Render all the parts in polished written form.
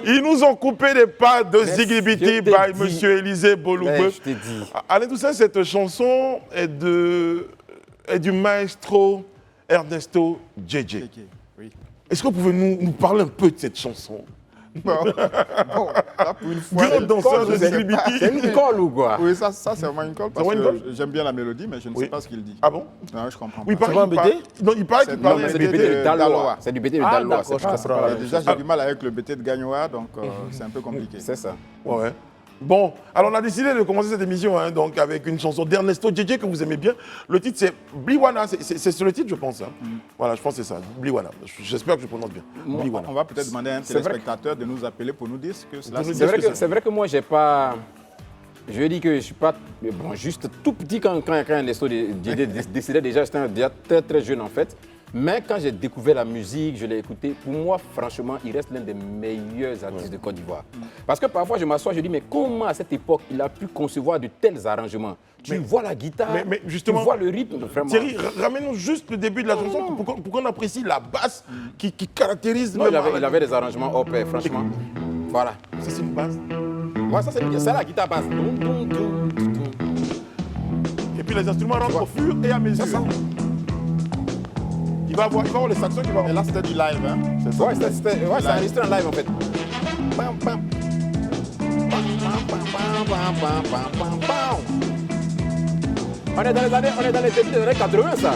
Ils nous ont coupé les pas de Ziglibiti by Monsieur Élisée Boloubé. Je t'ai dit. Alain Toussaint, cette chanson est du maestro Ernesto JJ. Oui. Est-ce que vous pouvez nous parler un peu de cette chanson? Bon, là, pour une fois, Grand danseur de C'est Ziglibiti. une colle ou quoi? oui, ça c'est vraiment une colle parce vraiment une que j'aime bien la mélodie, mais je ne sais pas ce qu'il dit. Ah bon? Non, je comprends Oui, pas. il paraît qu'il parle. Non, il paraît qu'il C'est- parle. non, mais C'est du BT de Daloa. C'est du BT de Ah, Daloa. d'accord, C'est pas je comprends. Déjà, j'ai du mal avec le BT de Gagnoa, donc c'est un peu compliqué. C'est ça. Ouais. Bon, alors on a décidé de commencer cette émission donc avec une chanson d'Ernesto JJ que vous aimez bien. Le titre c'est Bliwana, c'est sur le titre je pense. Voilà, je pense que c'est ça, Bliwana. J'espère que je prononce bien. Bliwana. On va peut-être demander à un C'est vrai téléspectateur de nous appeler pour nous dire ce que cela Pour nous C'est dire- vrai, c'est vrai que moi, j'ai pas. Je lui ai dit que je ne suis pas. Bon, juste tout petit quand Ernesto décidait déjà, j'étais déjà très très jeune en fait. Mais quand j'ai découvert la musique, je l'ai écouté, pour moi, franchement, il reste l'un des meilleurs artistes de Côte d'Ivoire. Parce que parfois, je m'assois, je dis, mais comment à cette époque, il a pu concevoir de tels arrangements? Tu vois la guitare, mais justement, tu vois le rythme, vraiment. Thierry, ramène-nous juste le début de la chanson pour qu'on apprécie la basse qui caractérise. Non, même- il avait des arrangements hors pair, franchement. Voilà. Ça c'est une basse. Ouais, ça, c'est la guitare basse. Et puis les instruments rentrent au fur et à mesure. C'est ça. Il va avoir les saxons qui vont Et là, c'était du live, hein? C'est ça? Ouais, c'est enregistré en live en fait. Pam, pam. Pam, pam, pam, pam, pam, pam, pam, pam. On est dans les débuts des années 80, ça.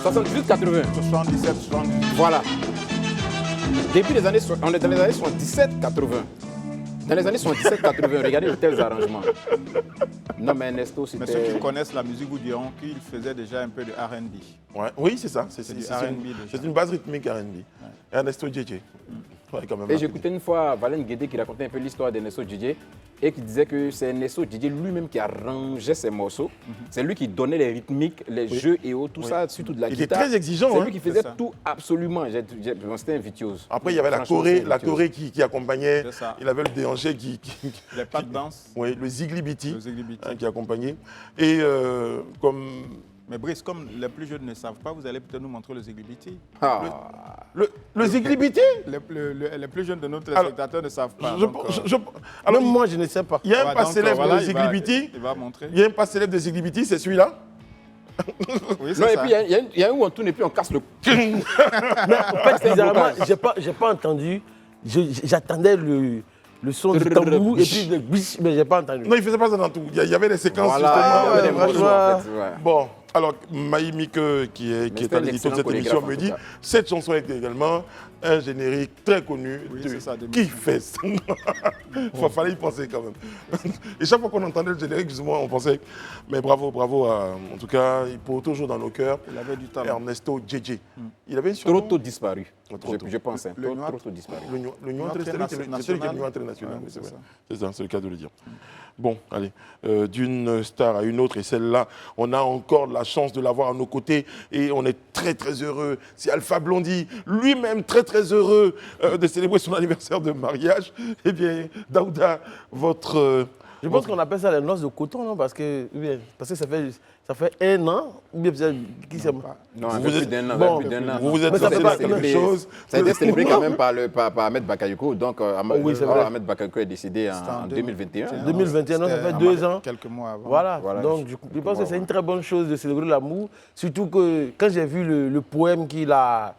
78-80. 77, 78. Voilà. Début des années, on est dans les années 77-80. Dans les années 77-80, regardez de tels arrangements. Non, mais Ernesto, Mais ceux qui c'était. connaissent la musique vous diront qu'il faisait déjà un peu de R&B. Ouais. Oui, c'est ça. C'est du c'est R&B une, déjà. c'est une base rythmique R&B. Ernesto JJ. Ouais, quand même. Et j'écoutais une fois Valène Guédé qui racontait un peu l'histoire d'Ernesto DJ et qui disait que c'est Ernesto DJ lui-même qui arrangeait ses morceaux. C'est lui qui donnait les rythmiques, les jeux et autres, tout ça, surtout de la Il était guitare. très exigeant, C'est hein. lui qui faisait C'est ça. tout absolument. C'était un virtuose. Après, il y avait la Franchement, Corée, c'est un virtuose. qui accompagnait. C'est ça. Il avait le déhanché qui Les pas de danse, oui, le Ziglibiti, le Ziglibiti. qui accompagnait. Et comme Mais Brice, comme les plus jeunes ne savent pas, vous allez peut-être nous montrer le Ziglibiti. Ah. le Ziglibiti, Les plus jeunes de nos téléspectateurs ne savent pas. donc, alors Même moi, je ne sais pas. il y a un ouais, pas donc, célèbre voilà, de Ziglibiti. Il va montrer. Il y a un pas célèbre de Ziglibiti, c'est celui-là. Oui, c'est Non, et ça. puis il y a un où on tourne et puis on casse le. Mais en fait, bizarrement, j'ai pas entendu. J'attendais le son du tambour et puis le biche, mais j'ai pas entendu. Non, il ne faisait pas ça dans tout. Il y avait des séquences Voilà, justement. il y avait des ouais, morceaux en fait. Ouais. Bon, alors Maïmik, qui est c'était à un l'édition de excellent cette émission, chorégraphe, me en dit tout cas. cette chanson est également un générique très connu Oui, de c'est ça, Qui fait ça. Il fallait y penser quand même. Et chaque fois qu'on entendait le générique, justement, on pensait, mais bravo, en tout cas, il peut toujours dans nos cœurs. Il avait du talent. Ernesto JJ. Il avait une Trop surnom. tôt disparu. Trop tôt. Je pense. Hein. Le Trop tôt disparu. Le Nuant Nuant international. C'est le Nuant international, Ouais, oui, c'est c'est vrai. ça. C'est ça, c'est le cas de le dire. Bon, allez, d'une star à une autre, et celle-là, on a encore la chance de l'avoir à nos côtés, et on est très très heureux. C'est Alpha Blondy, lui-même très très heureux de célébrer son anniversaire de mariage. Eh bien, Daouda, votre... Je pense qu'on appelle ça les noces de coton, non? Parce que ça fait un an, ou bien qui c'est Non, un Vous peu plus êtes- d'un an. bon, plus d'un an. vous vous êtes Mais ça lancé fait dans pas- quelque chose. Ça a été célébré quand même par Ahmed Bakayoko. Donc, oui, c'est vrai. Ahmed Bakayoko est décédé C'était en 2021. 2021, non, ça C'était fait 2 ans. Quelques mois avant. Voilà. Voilà. Donc je pense que c'est une très bonne chose de célébrer l'amour. Surtout que quand j'ai vu le poème qu'il a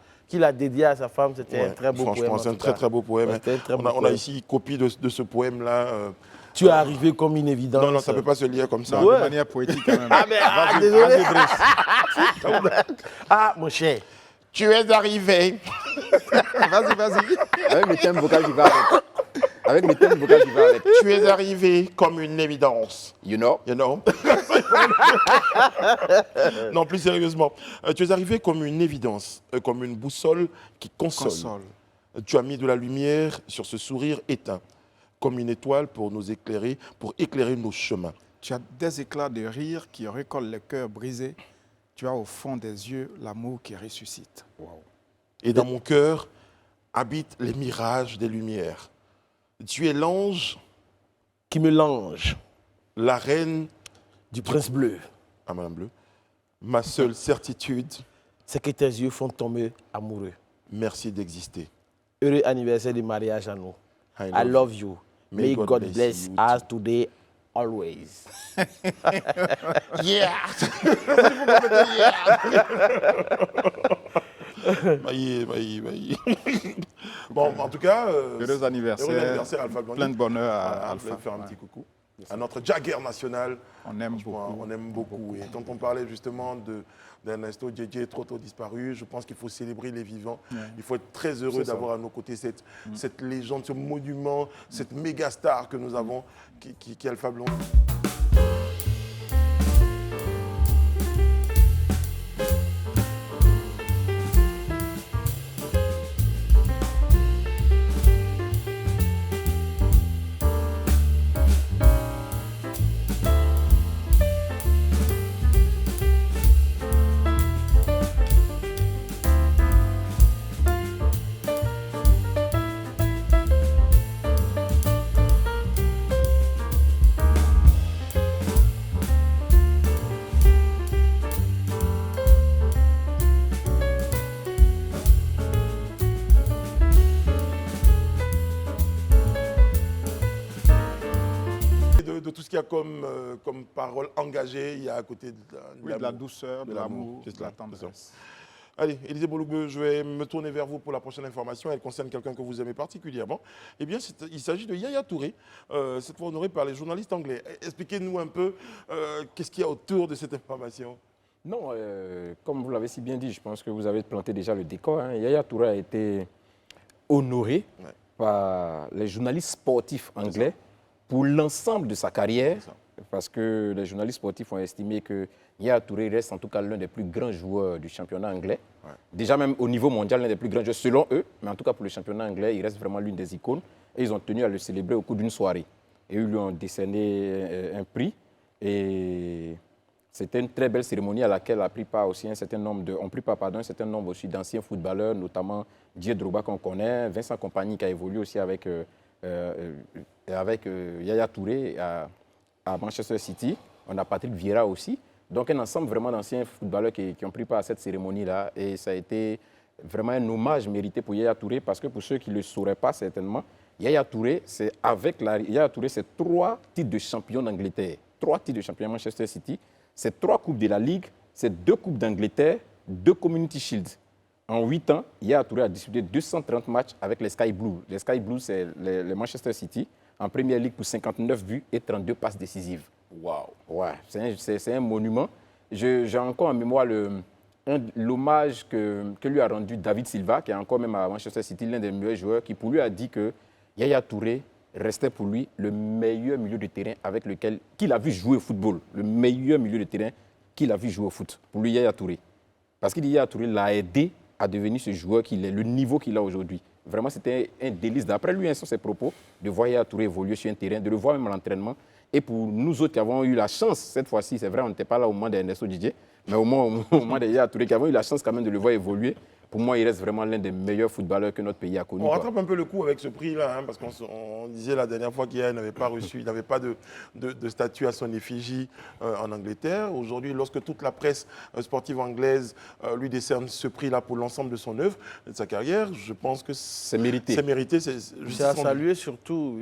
dédié à sa femme, c'était un très beau poème. Franchement, c'est en un tout très cas. très beau poème. Ouais, c'était un très beau On a poème. ici copie de ce poème-là. Tu es arrivé comme une évidence. Non, ça ne peut pas se lire comme ça. Non, Ouais. de manière poétique quand même. Ah, mais désolé. Ah, mon cher. Tu es arrivé. Vas-y. Avec le thème vocal qui va avec. Avec le thème vocal qui va avec. Tu es arrivé comme une évidence. You know? You know? Non, plus sérieusement. Tu es arrivé comme une évidence, comme une boussole qui console. Tu as mis de la lumière sur ce sourire éteint, comme une étoile pour nous éclairer, pour éclairer nos chemins. Tu as des éclats de rire qui récoltent le cœur brisé. Tu as au fond des yeux l'amour qui ressuscite. Et dans mon cœur habitent les mirages des lumières. Tu es l'ange, Qui me lange la reine du prince bleu. à Madame Bleu, ma seule certitude, C'est que tes yeux font tomber amoureux. merci d'exister. Heureux anniversaire du mariage à nous. I love you. May God bless you us today, always. Yeah. Maïe. Bon, en tout cas, Heureux anniversaire. Alpha Blondy. Plein de bonheur à Voilà, Alpha. je vais faire un petit coucou à notre Jagger national. On aime Franchement, beaucoup. on aime beaucoup. Et quand on parlait justement d'Ernesto Djedje trop tôt disparu, je pense qu'il faut célébrer les vivants. Il faut être très heureux d'avoir à nos côtés cette légende, ce monument, cette méga star que nous avons, qui est Alpha Blondy. De tout ce qu'il y a comme parole engagée, il y a à côté De la douceur, de l'amour, c'est de la ça, c'est ça. tendresse. Allez, Élisée Boulougbe, je vais me tourner vers vous pour la prochaine information. Elle concerne quelqu'un que vous aimez particulièrement. Eh bien, il s'agit de Yaya Touré, cette fois honoré par les journalistes anglais. Expliquez-nous un peu qu'est-ce qu'il y a autour de cette information. Non, comme vous l'avez si bien dit, je pense que vous avez planté déjà le décor. Hein. Yaya Touré a été honoré par les journalistes sportifs anglais pour l'ensemble de sa carrière, parce que les journalistes sportifs ont estimé que Yaya Touré reste en tout cas l'un des plus grands joueurs du championnat anglais. Déjà même au niveau mondial, l'un des plus grands joueurs selon eux, mais en tout cas pour le championnat anglais, il reste vraiment l'une des icônes. Et ils ont tenu à le célébrer au cours d'une soirée. Et ils lui ont décerné un prix. Et c'était une très belle cérémonie à laquelle a pris part aussi un certain nombre aussi d'anciens footballeurs, notamment Didier Drogba qu'on connaît, Vincent Kompany qui a évolué aussi avec Yaya Touré à Manchester City. On a Patrick Vieira aussi. Donc un ensemble vraiment d'anciens footballeurs qui ont pris part à cette cérémonie-là. Et ça a été vraiment un hommage mérité pour Yaya Touré, parce que pour ceux qui ne le sauraient pas certainement, Yaya Touré, c'est 3 titres de champion d'Angleterre. 3 titres de champion à Manchester City. C'est 3 coupes de la Ligue, c'est 2 coupes d'Angleterre, 2 Community Shields. En 8 ans, Yaya Touré a disputé 230 matchs avec les Sky Blues. Les Sky Blues, c'est le Manchester City, en Première Ligue pour 59 buts et 32 passes décisives. Waouh! Ouais, c'est un monument. J'ai encore en mémoire l'hommage que lui a rendu David Silva, qui est encore même à Manchester City, l'un des meilleurs joueurs, qui pour lui a dit que Yaya Touré restait pour lui le meilleur milieu de terrain avec lequel qu'il a vu jouer au football. Le meilleur milieu de terrain qu'il a vu jouer au foot. Pour lui, Yaya Touré. Parce qu'il Yaya Touré l'a aidé à devenir ce joueur qu'il est, le niveau qu'il a aujourd'hui. Vraiment, c'était un délice, d'après lui, sur ses propos, de voir Yaya Touré évoluer sur un terrain, de le voir même à l'entraînement. Et pour nous autres qui avons eu la chance, cette fois-ci, c'est vrai, on n'était pas là au moment d'Ernesto Djedje, mais au moment de Yaya Touré, qui avons eu la chance quand même de le voir évoluer. Pour moi, il reste vraiment l'un des meilleurs footballeurs que notre pays a connu. On rattrape un peu le coup avec ce prix-là, parce qu'on disait la dernière fois qu'il n'avait pas reçu, il n'avait pas de statue à son effigie en Angleterre. Aujourd'hui, lorsque toute la presse sportive anglaise lui décerne ce prix-là pour l'ensemble de son œuvre, de sa carrière, je pense que c'est mérité. C'est mérité. C'est à saluer surtout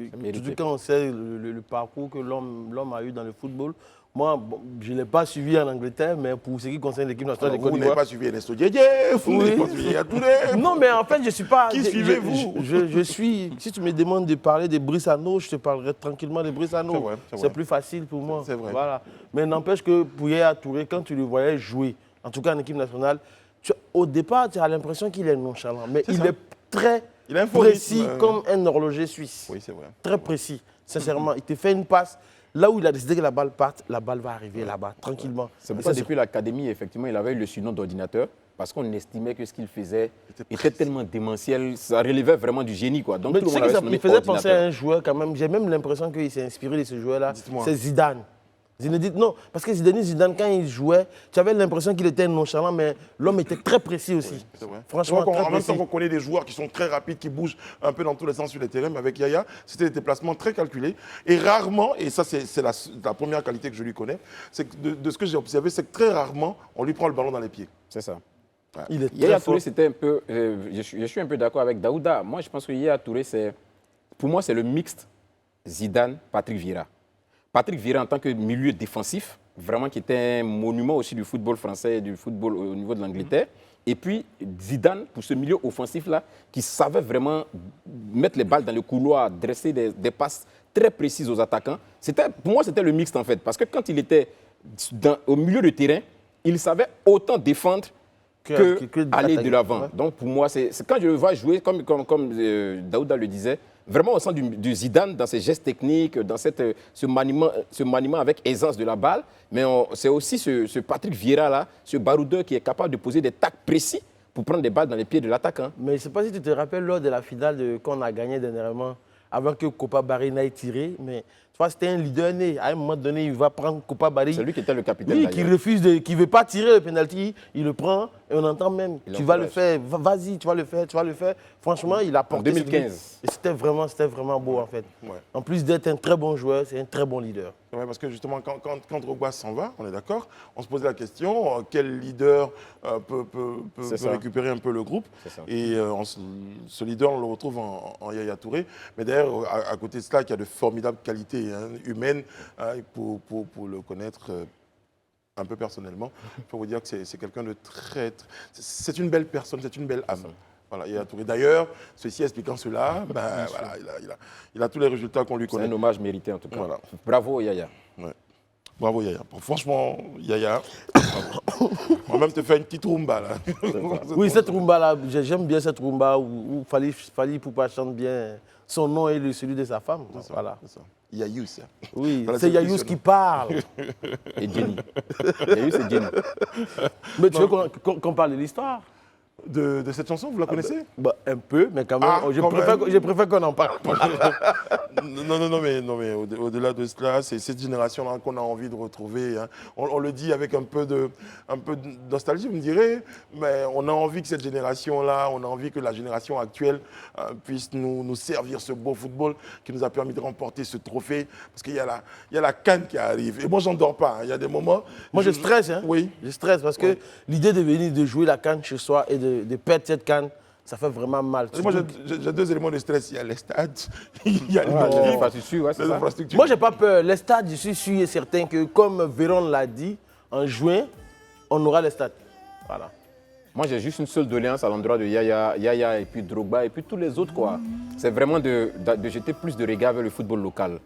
quand on sait le parcours que l'homme a eu dans le football. Moi, bon, je ne l'ai pas suivi en Angleterre, mais pour ce qui concerne l'équipe nationale de Côte d'Ivoire... Vous n'avez pas suivi Ernesto Djedje, vous n'avez pas suivi Yaya Touré. Non, mais en fait, je ne suis pas... Qui suivez-vous? Je suis... Si tu me demandes de parler de Brice Hano, je te parlerai tranquillement de Brice Hano. C'est plus facile pour moi. C'est vrai. Voilà. Mais n'empêche que pour Yaya Touré, quand tu le voyais jouer, en tout cas en équipe nationale, au départ, tu as l'impression qu'il est nonchalant, mais il est très précis comme un horloger suisse. Oui, c'est vrai. Très précis, sincèrement. Il te fait une passe... Là où il a décidé que la balle parte, la balle va arriver là-bas, tranquillement. C'est pour ça que depuis l'académie, effectivement, il avait eu le surnom d'ordinateur, parce qu'on estimait que ce qu'il faisait était tellement démentiel, ça relevait vraiment du génie, quoi. Donc, mais tout le monde avait il faisait penser à un joueur quand même. J'ai même l'impression qu'il s'est inspiré de ce joueur-là. C'est Zidane. Non, parce que Zidane, quand il jouait, tu avais l'impression qu'il était nonchalant, mais l'homme était très précis aussi. Oui, c'est vrai. Franchement, très en même temps qu'on connaît des joueurs qui sont très rapides, qui bougent un peu dans tous les sens sur les terrains, mais avec Yaya, c'était des déplacements très calculés. Et rarement, et ça c'est la première qualité que je lui connais, c'est que de ce que j'ai observé, c'est que très rarement, on lui prend le ballon dans les pieds. C'est ça. Ouais. Yaya Touré, c'était un peu... je suis un peu d'accord avec Daouda. Moi, je pense que Yaya Touré, c'est pour moi, c'est le mixte Zidane-Patrick Vieira. Patrick Vieira, en tant que milieu défensif, vraiment qui était un monument aussi du football français et du football au niveau de l'Angleterre. Et puis Zidane, pour ce milieu offensif-là, qui savait vraiment mettre les balles dans le couloir, dresser des passes très précises aux attaquants. Pour moi, c'était le mixte en fait. Parce que quand il était au milieu de terrain, il savait autant défendre que aller de l'avant. Ouais. Donc pour moi, c'est quand je le vois jouer, comme Daouda le disait, vraiment au sens du Zidane, dans ses gestes techniques, dans ce maniement avec aisance de la balle. Mais c'est aussi ce Patrick Vieira-là, ce baroudeur qui est capable de poser des tacs précis pour prendre des balles dans les pieds de l'attaquant. Mais je ne sais pas si tu te rappelles lors de la finale qu'on a gagné dernièrement, avant que Kopa Barry n'aille tirer, mais tu vois, c'était un leader né. À un moment donné, il va prendre Kopa Barry. C'est lui qui était le capitaine. Oui, qui refuse, qui ne veut pas tirer le penalty, il le prend et on entend même. Tu vas le faire, vas-y, tu vas le faire, tu vas le faire. Franchement, il a porté. En 2015. Et c'était vraiment beau en fait. Ouais. En plus d'être un très bon joueur, c'est un très bon leader. Ouais, parce que justement, quand Drogba s'en va, on est d'accord, on se posait la question, quel leader peut récupérer un peu le groupe. Et ce leader, on le retrouve en Yaya Touré. Mais d'ailleurs, à côté de cela, il y a de formidables qualités humaines pour le connaître un peu personnellement. Il faut vous dire que c'est quelqu'un de c'est une belle personne, c'est une belle âme. Voilà, Yaya Touré. D'ailleurs, ceci expliquant cela, voilà, il a tous les résultats qu'on lui connaît. C'est un hommage mérité en tout cas. Voilà. Bravo Yaya. Ouais. Bravo Yaya. Franchement, Yaya, on va même te faire une petite rumba là. Oui, cette rumba là, j'aime bien cette rumba où Fally Poupa chante bien son nom et celui de sa femme. C'est ça, voilà. c'est ça. Yayous. Oui, voilà, c'est Yayous qui parle. Et Jenny. Yayous et Jenny. Mais tu veux qu'on parle de l'histoire de cette chanson, vous la connaissez? Un peu, mais quand même, je préfère qu'on en parle. Non, mais au-delà de cela, c'est cette génération-là qu'on a envie de retrouver. Hein. On le dit avec un peu de nostalgie, vous me direz, mais on a envie que cette génération-là, on a envie que la génération actuelle puisse nous servir ce beau football qui nous a permis de remporter ce trophée. Parce qu'il y a la CAN qui arrive. Et moi, j'en dors pas. Il y a des moments... Moi, je stresse. Hein. Oui. Je stresse parce que l'idée de venir de jouer la CAN chez soi et de perdre cette CAN, ça fait vraiment mal. Moi, j'ai deux éléments de stress. Il y a les stades, il y a les infrastructures. Moi, je n'ai pas peur. Les stades, je suis sûr et certain que, comme Véron l'a dit, en juin, on aura les stades. Voilà. Moi, j'ai juste une seule doléance à l'endroit de Yaya et puis Drogba et puis tous les autres, quoi. C'est vraiment de jeter plus de regard vers le football local.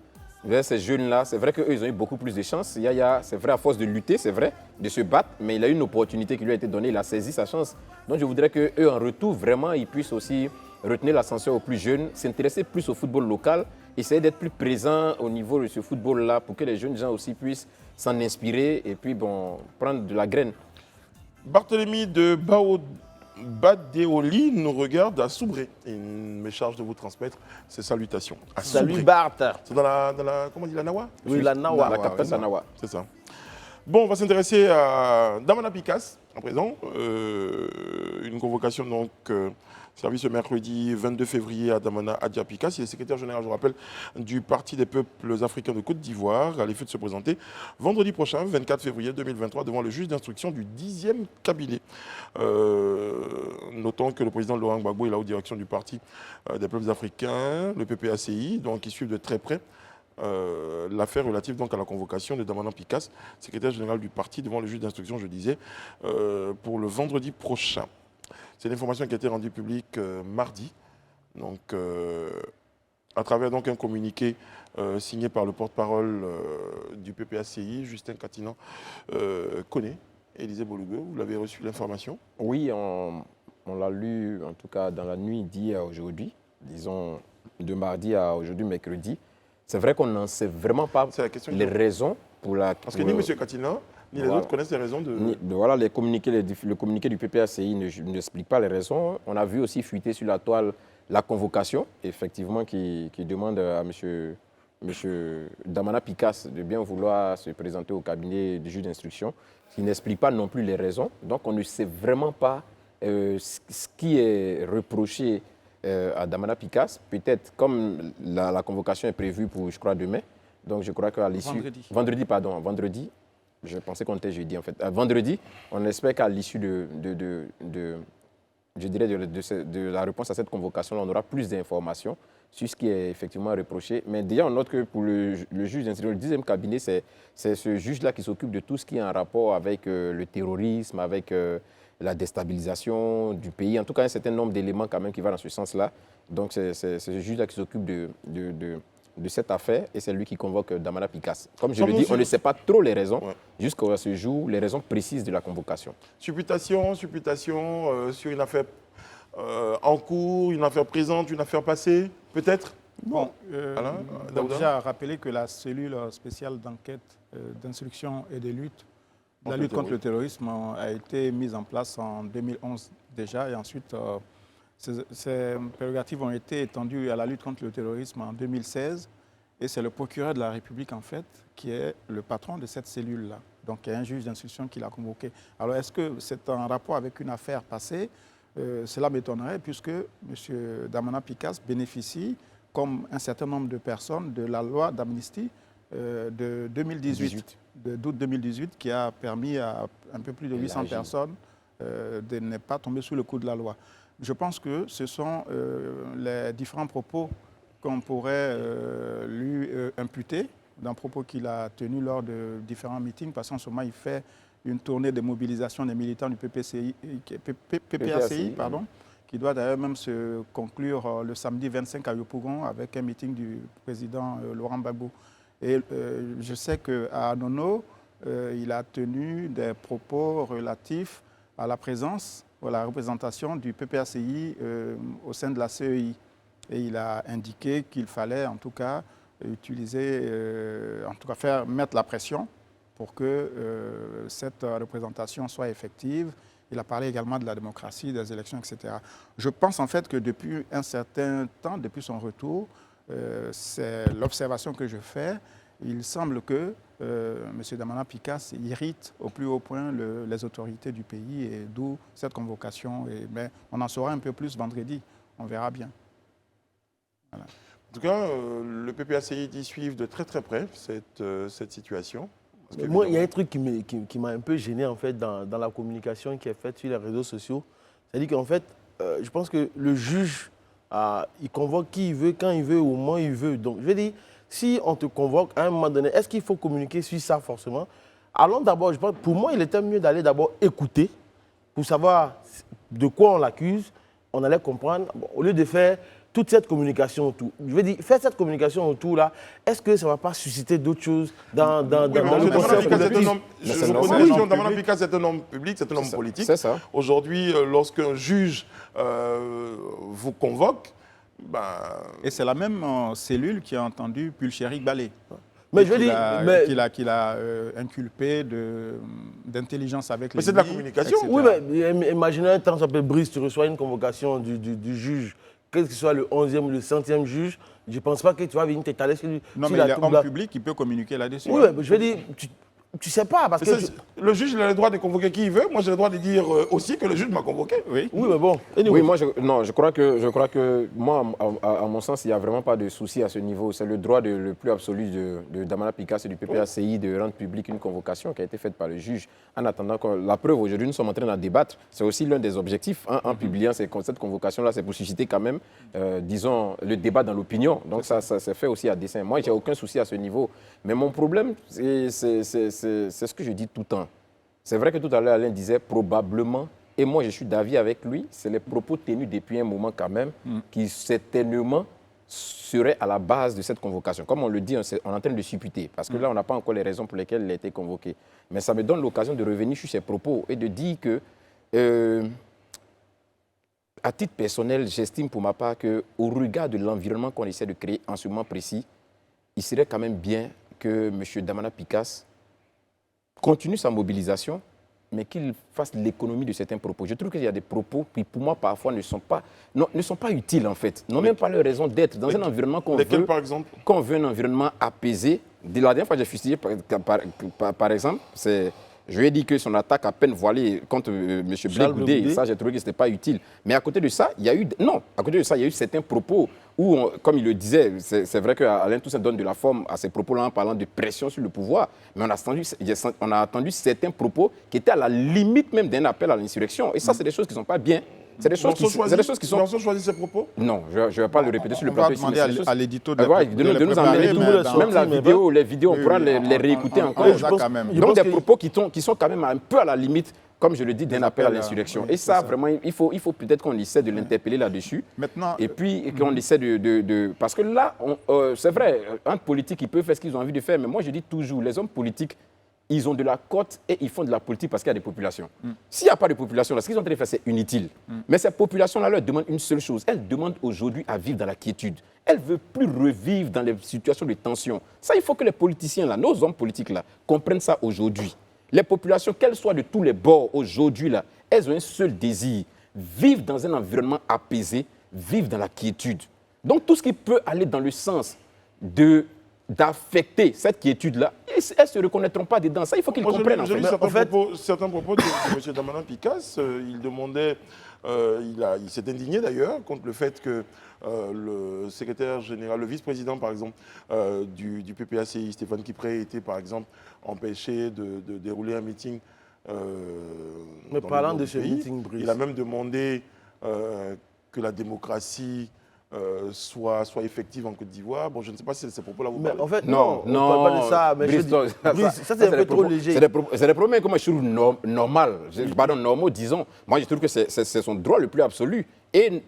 Ces jeunes-là, c'est vrai qu'eux, ils ont eu beaucoup plus de chance. Yaya, c'est vrai, à force de lutter, c'est vrai, de se battre, mais il a eu une opportunité qui lui a été donnée, il a saisi sa chance. Donc je voudrais qu'eux, en retour, vraiment, ils puissent aussi retenir l'ascension aux plus jeunes, s'intéresser plus au football local, essayer d'être plus présents au niveau de ce football-là pour que les jeunes gens aussi puissent s'en inspirer et puis prendre de la graine. Barthélemy de Badéoli nous regarde à Soubré. Il me charge de vous transmettre ses salutations. Salut Barth. C'est dans la comment on dit, la Nawa? Oui, la Nawa. La capitale de la Nawa. C'est ça. Bon, on va s'intéresser à Damana Picas, à présent. Une convocation donc service ce mercredi 22 février à Damana Adja Picas. Il est secrétaire général, je vous rappelle, du Parti des peuples africains de Côte d'Ivoire, à l'effet de se présenter vendredi prochain, 24 février 2023, devant le juge d'instruction du 10e cabinet. Notons que le président Laurent Gbagbo est là aux directions du Parti des peuples africains, le PPACI, donc qui suivent de très près l'affaire relative donc à la convocation de Damana Picas, secrétaire général du parti, devant le juge d'instruction, je disais, pour le vendredi prochain. C'est l'information qui a été rendue publique mardi, donc, à travers donc, un communiqué signé par le porte-parole du PPACI, Justin Catinan, connaît Élisée Bologueux. Vous l'avez reçu l'information? Oui, on l'a lu en tout cas dans la nuit d'hier à aujourd'hui, disons de mardi à aujourd'hui, mercredi. C'est vrai qu'on n'en sait vraiment pas les raisons pour la... Parce que ni M. Catinan, ni les autres connaissent les raisons de... Voilà, le communiqué du PPACI n'explique pas les raisons. On a vu aussi fuiter sur la toile la convocation, effectivement, qui demande à M. Damana Picas de bien vouloir se présenter au cabinet du juge d'instruction, qui n'explique pas non plus les raisons. Donc on ne sait vraiment pas ce qui est reproché à Damana Picas. Peut-être comme la convocation est prévue pour, je crois, demain. Donc je crois qu'à l'issue... Vendredi. Je pensais qu'on était jeudi en fait. Vendredi, on espère qu'à l'issue de la réponse à cette convocation, on aura plus d'informations sur ce qui est effectivement reproché. Mais déjà, on note que pour le juge d'instruction, le 10e cabinet, c'est ce juge-là qui s'occupe de tout ce qui est en rapport avec le terrorisme, avec la déstabilisation du pays. En tout cas, un certain nombre d'éléments quand même qui vont dans ce sens-là. Donc, c'est ce juge-là qui s'occupe de cette affaire et c'est lui qui convoque Damana Picasse. Comme je le dis, on ne sait pas trop les raisons, jusqu'à ce jour, les raisons précises de la convocation. Supputation sur une affaire en cours, une affaire présente, une affaire passée, peut-être? Bon, Daouda? déjà rappeler que la cellule spéciale d'enquête, d'instruction et de lutte, la lutte contre le terrorisme a été mise en place en 2011 déjà et ensuite ces prérogatives ont été étendues à la lutte contre le terrorisme en 2016 et c'est le procureur de la République en fait qui est le patron de cette cellule-là. Donc il y a un juge d'instruction qui l'a convoqué. Alors est-ce que c'est en rapport avec une affaire passée? Cela m'étonnerait puisque M. Damana Picasse bénéficie, comme un certain nombre de personnes, de la loi d'amnistie de 2018, d'août 2018, qui a permis à un peu plus de 800 personnes de ne pas tomber sous le coup de la loi. Je pense que ce sont les différents propos qu'on pourrait lui imputer, d'un propos qu'il a tenu lors de différents meetings, parce qu'en ce moment, il fait une tournée de mobilisation des militants du PPACI, qui doit d'ailleurs même se conclure le samedi 25 à Yopougon avec un meeting du président Laurent Gbagbo. Et je sais qu'à Anono, il a tenu des propos relatifs à la présence, à la représentation du PPACI au sein de la CEI. Et il a indiqué qu'il fallait en tout cas mettre la pression pour que cette représentation soit effective. Il a parlé également de la démocratie, des élections, etc. Je pense en fait que depuis un certain temps, depuis son retour, c'est l'observation que je fais. Il semble que M. Damana Picasse irrite au plus haut point les autorités du pays et d'où cette convocation. Mais on en saura un peu plus vendredi, on verra bien. Voilà. En tout cas, le PPACI dit suivre de très très près cette situation. Moi, il y a un truc qui m'a un peu gêné en fait dans la communication qui est faite sur les réseaux sociaux. C'est-à-dire qu'en fait, je pense que le juge, il convoque qui il veut, quand il veut, au moment il veut. Donc, je veux dire, si on te convoque à un moment donné, est-ce qu'il faut communiquer sur ça forcément? Allons d'abord, je pense, pour moi, il était mieux d'aller d'abord écouter pour savoir de quoi on l'accuse. On allait comprendre, au lieu de faire toute cette communication autour. Je veux dire, faire cette communication autour là, est-ce que ça ne va pas susciter d'autres choses dans le conseil collectif? Damana Picasse est un homme public, c'est un homme politique. C'est ça. Aujourd'hui, lorsqu'un juge vous convoque, et c'est la même cellule qui a entendu Pulchéry Balé. Mais je veux dire, qu'il a inculpé d'intelligence avec les. Mais c'est de la communication. etc. Oui, mais imaginez un temps, ça peut Brice, tu reçois une convocation du juge, quel que soit le 11e ou le 100e juge, je ne pense pas que tu vas venir t'étaler sur lui. Non, mais il y a homme public qui peut communiquer là-dessus. Oui, mais je veux dire, tu ne sais pas. Parce que le juge il a le droit de convoquer qui il veut. Moi, j'ai le droit de dire aussi que le juge m'a convoqué. Oui, mais bon. Anyway. Oui, moi, je crois que moi, à mon sens, il n'y a vraiment pas de souci à ce niveau. C'est le droit le plus absolu de Damana Picasse et du PPACI de rendre publique une convocation qui a été faite par le juge. En attendant que la preuve, aujourd'hui, nous sommes en train d'en débattre. C'est aussi l'un des objectifs en publiant cette convocation-là, c'est pour susciter quand même, disons, le débat dans l'opinion. Donc ça c'est fait aussi à dessein. Moi, j'ai aucun souci à ce niveau. Mais mon problème, c'est ce que je dis tout le temps. C'est vrai que tout à l'heure, Alain disait probablement, et moi je suis d'avis avec lui, c'est les propos tenus depuis un moment quand même, qui certainement seraient à la base de cette convocation. Comme on le dit, on est en train de supputer, parce que là, on n'a pas encore les raisons pour lesquelles il a été convoqué. Mais ça me donne l'occasion de revenir sur ses propos et de dire que, à titre personnel, j'estime pour ma part qu'au regard de l'environnement qu'on essaie de créer en ce moment précis, il serait quand même bien que M. Damana Picasse continue sa mobilisation, mais qu'il fasse l'économie de certains propos. Je trouve qu'il y a des propos qui, pour moi, parfois, ne sont pas utiles, en fait. N'ont même pas leur raison d'être dans un environnement qu'on veut. Par exemple qu'on veut un environnement apaisé. De la dernière fois, j'ai fusillé, par exemple, je lui ai dit que son attaque à peine voilée contre M. Blé Goudé, ça, j'ai trouvé que ce n'était pas utile. Mais à côté de ça, il y a eu certains propos où, comme il le disait, c'est vrai qu'Alain Toussaint donne de la forme à ces propos-là en parlant de pression sur le pouvoir, mais on a entendu certains propos qui étaient à la limite même d'un appel à l'insurrection. Et ça, c'est des choses qui ne sont pas bien. C'est des choses qui sont... Danso choisit ses propos? Non, je ne vais pas le répéter sur le On va plateau. demander à l'édito de de nous emmener même la vidéo, les vidéos, on pourra les réécouter encore. Donc des propos qui sont quand même un peu à la limite, comme je le dis, d'un appel à l'insurrection. Et ça, vraiment, il faut peut-être qu'on essaie de l'interpeller là-dessus. Maintenant, et puis qu'on essaie de... Parce que là, c'est vrai, un politique, ils peuvent faire ce qu'ils ont envie de faire, mais moi, je dis toujours, les hommes politiques, ils ont de la cote et ils font de la politique parce qu'il y a des populations. S'il n'y a pas de population, là, ce qu'ils sont en train de faire, c'est inutile. Mais ces populations-là leur demandent une seule chose. Elles demandent aujourd'hui à vivre dans la quiétude. Elles ne veulent plus revivre dans les situations de tension. Ça, il faut que les politiciens, là, nos hommes politiques, là, comprennent ça aujourd'hui. Les populations, qu'elles soient de tous les bords aujourd'hui, là, elles ont un seul désir. Vivre dans un environnement apaisé, vivre dans la quiétude. Donc, tout ce qui peut aller dans le sens d'affecter cette quiétude-là, elles ne se reconnaîtront pas dedans. Ça, il faut qu'ils comprennent. J'ai lu certains propos de M. Damanan Picasse. Il demandait, il s'est indigné d'ailleurs contre le fait que le secrétaire général, le vice-président par exemple du PPACI, Stéphane Kipré, était par exemple empêché de dérouler un meeting. Mais parlant de ce meeting, il a même demandé que la démocratie soit effective en Côte d'Ivoire. Bon, je ne sais pas si ces propos-là vous parlent. En fait, non, on ne parle pas de ça. Mais Brice, ça, c'est un peu trop léger. C'est des propos que moi, je trouve normaux, disons. Moi, je trouve que c'est son droit le plus absolu. Et